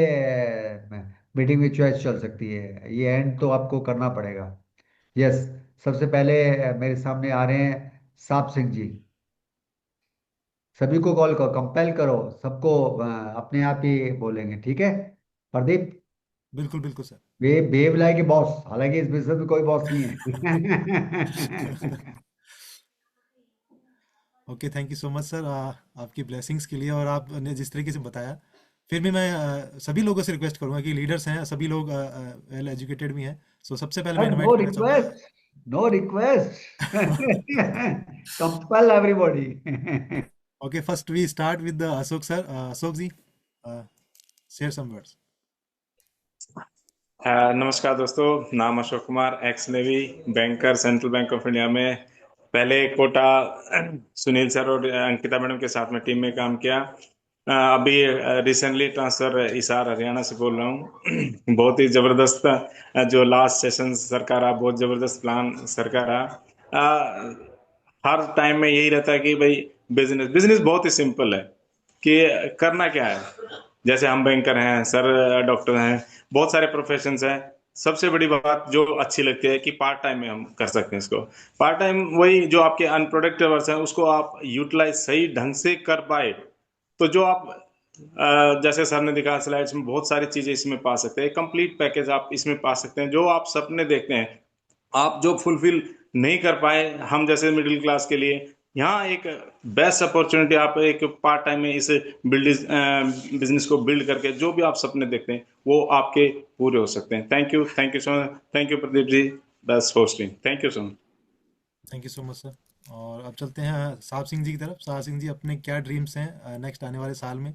मीटिंग में चॉइस चल सकती है, ये एंड तो आपको करना पड़ेगा। यस, सबसे पहले मेरे सामने आ रहे हैं साप सिंह जी। सभी को कॉल करो, कंपेल करो सबको, अपने आप ही बोलेंगे, ठीक है प्रदीप? बिल्कुल बिल्कुल सर। वे बेब लाए के बॉस, हालांकि इस बिजनेस में कोई बॉस नहीं है। Okay, thank you so much sir आपकी ब्लेसिंग्स के लिए, और आपने जिस तरीके से बताया। फिर भी मैं सभी लोगों से रिक्वेस्ट करूंगा कि लीडर्स हैं, सभी लोग वेल एजुकेटेड भी हैं, सो सबसे पहले मैं नो इनवाइट करना चाहूंगा। Request, no request, compel everybody. Okay, first we start with Ashok sir. Ashok ji, share some words. नमस्कार दोस्तों, नाम Ashok Kumar, ex navy banker, central bank of India में पहले कोटा सुनील सर और अंकिता मैडम के साथ में टीम में काम किया। अभी रिसेंटली ट्रांसफर हिसार हरियाणा से बोल रहा हूँ। बहुत ही ज़बरदस्त जो लास्ट सेशन सर का रहा, बहुत ज़बरदस्त प्लान सर का रहा। हर टाइम में यही रहता है कि भाई बिजनेस बहुत ही सिंपल है कि करना क्या है। जैसे हम बैंकर हैं, सर डॉक्टर हैं, बहुत सारे प्रोफेशंस हैं। सबसे बड़ी बात जो अच्छी लगती है कि पार्ट टाइम में हम कर सकते हैं इसको। पार्ट टाइम वही जो आपके अनप्रोडक्टिव आवर्स हैं उसको आप यूटिलाइज सही ढंग से कर पाए, तो जो आप जैसे सर ने दिखा स्लाइड्स में, बहुत सारी चीजें इसमें पा सकते हैं। कंप्लीट पैकेज आप इसमें पा सकते हैं। जो आप सपने देखते हैं, आप जो फुलफिल नहीं कर पाए, हम जैसे मिडिल क्लास के लिए यहाँ एक बेस्ट अपॉर्चुनिटी, आप एक पार्ट टाइम में इस बिजनेस को बिल्ड करके जो भी आप सपने देखते हैं वो आपके पूरे हो सकते हैं। Thank you so much, thank you Pradeep ji, best hosting, thank you so much. Thank you so much sir. और अब चलते हैं साहब सिंह जी की तरफ। साहब सिंह जी, अपने क्या ड्रीम्स हैं नेक्स्ट आने वाले साल में,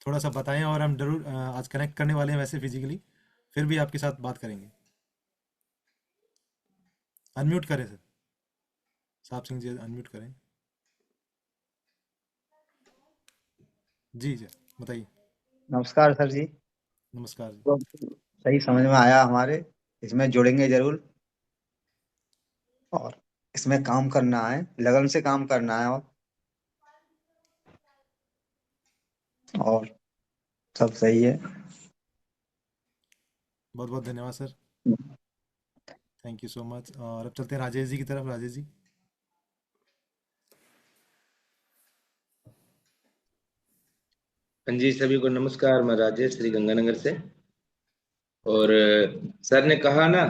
थोड़ा सा बताएं। और हम जरूर आज कनेक्ट करने वाले हैं वैसे फिजिकली, फिर भी आपके साथ बात करेंगे। अनम्यूट करें सर, साहब सिंह जी अनम्यूट करें। जी जी बताइए। नमस्कार सर जी। नमस्कार जी। तो सही समझ में आया हमारे, इसमें जुड़ेंगे जरूर, और इसमें काम करना है, लगन से काम करना है, और सब सही है। बहुत बहुत धन्यवाद sir, thank you so much. और अब चलते हैं राजेश जी की तरफ। राजेश जी। हाँ जी, सभी को नमस्कार। मैं राजेश, श्री गंगानगर से। और सर ने कहा ना,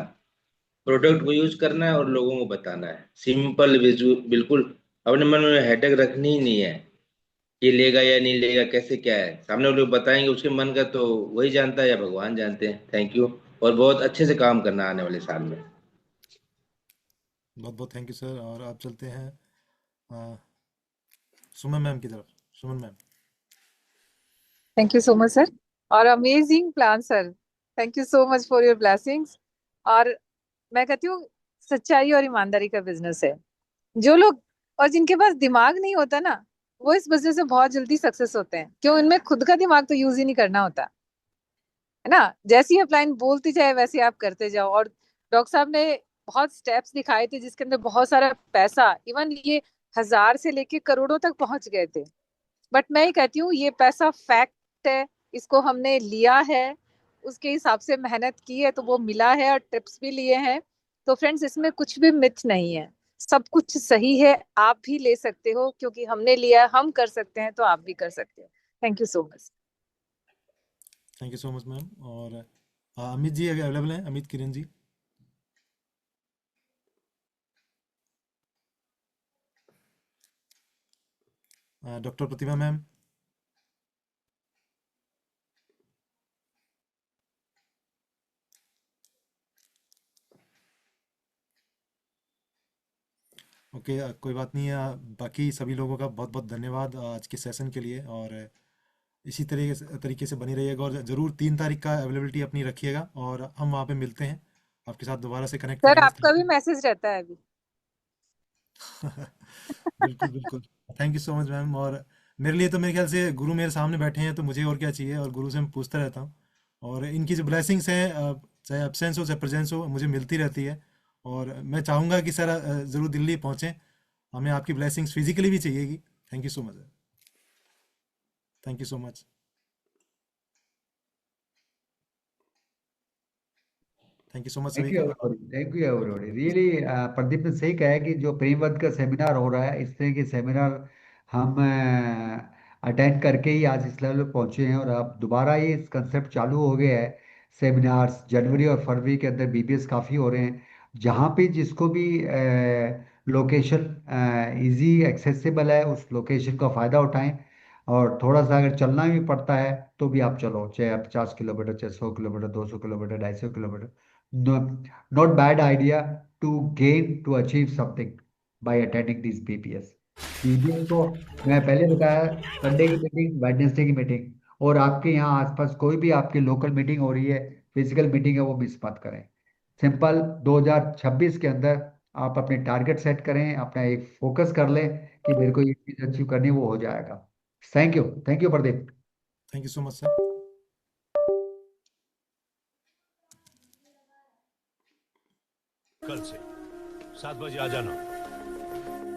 प्रोडक्ट को यूज करना है और लोगों को बताना है, सिंपल बिल्कुल। अपने मन में हेडेक रखनी ही नहीं है, ये लेगा या नहीं लेगा, कैसे क्या है, सामने लोग बताएंगे उसके मन का, तो वही जानता है या भगवान जानते हैं। Thank you. और बहुत अच्छे से काम करना आने वाले साल में। बहुत बहुत थैंक यू सर। और अब चलते हैं सुमन मैम की तरफ। Suman ma'am. Thank you so much sir, और amazing plan sir. Thank you so much for your blessings. और मैं कहती हूँ, सच्चाई और ईमानदारी का बिजनेस है। जो लोग और जिनके पास दिमाग नहीं होता ना, वो इस बिजनेस में बहुत जल्दी सक्सेस होते हैं। क्यों? इनमें खुद का दिमाग तो यूज ही नहीं करना होता है ना। जैसी अपलाइन बोलती जाए वैसे आप करते जाओ। और डॉक्टर साहब ने बहुत स्टेप्स दिखाए थे जिसके अंदर बहुत सारा पैसा, इवन ये 1000 से लेके करोड़ों तक पहुंच गए थे। बट मैं ही कहती हूँ, ये पैसा फैक्ट है, इसको हमने लिया है, उसके हिसाब से मेहनत की है तो वो मिला है, और टिप्स भी लिए हैं। तो फ्रेंड्स, इसमें कुछ भी मिथ नहीं है, सब कुछ सही है। आप भी ले सकते हो, क्योंकि हमने लिया है, हम कर सकते हैं, तो आप भी कर सकते हो। Thank you so much. Thank you so much ma'am. और अमित जी अवेलेबल हैं? अमित किरण जी। डॉक्टर प्रतिमा मैम। ओके, कोई बात नहीं है। बाकी सभी लोगों का बहुत बहुत धन्यवाद आज के सेशन के लिए। और इसी तरीके से बनी रहिएगा, और ज़रूर 3 तारीख का अवेलेबिलिटी अपनी रखिएगा, और हम वहाँ पे मिलते हैं, आपके साथ दोबारा से कनेक्ट सर, करेंगे इस आपका तरह भी से। मैसेज रहता है अभी। बिल्कुल बिल्कुल। Thank you so much ma'am. और मेरे लिए तो मेरे ख्याल से गुरु मेरे सामने बैठे हैं, तो मुझे और क्या चाहिए। और गुरु से मैं पूछता रहता हूँ, और इनकी जो ब्लेसिंग्स हैं, चाहे एब्सेंस हो चाहे प्रेजेंस हो, मुझे मिलती रहती है। और मैं चाहूँगा कि सर ज़रूर दिल्ली पहुँचें, हमें आपकी ब्लेसिंग्स फिजिकली भी चाहिएगी। Thank you so much sir, thank you so much. Thank you so much thank सभी यू का। Everybody, thank you everybody really. Pradeep ने सही कहा है कि जो प्रेमवत का सेमिनार हो रहा है, इस तरह के सेमिनार हम अटेंड करके ही आज इस लेवल पे पहुंचे हैं। और अब दोबारा ये कंसेप्ट चालू हो गया है, सेमिनार्स जनवरी और फरवरी के अंदर बीबीएस काफ़ी हो रहे हैं। जहाँ पे जिसको भी लोकेशन इजी एक्सेसिबल है, उस लोकेशन का फ़ायदा उठाएं। और थोड़ा सा अगर चलना भी पड़ता है तो भी आप चलो, चाहे आप 50 किलोमीटर, चाहे 100 kilometre, 200 kilometre, 250 kilometre. Not bad idea to gain to achieve something by attending these BPS। BPS को मैं पहले बताया, संडे की मीटिंग, वेडनेसडे की मीटिंग, और आपके यहाँ आसपास कोई भी आपकी लोकल मीटिंग हो रही है, फिजिकल मीटिंग है, वो मिस मत करें। सिंपल 2026 के अंदर आप अपने टारगेट सेट करें, अपना एक फोकस कर लें कि मेरे को ये चीज़ अचीव करनी है, वो हो जाएगा। Thank you Pradeep. Thank you so much sir. कल से 7 बजे आ जाना।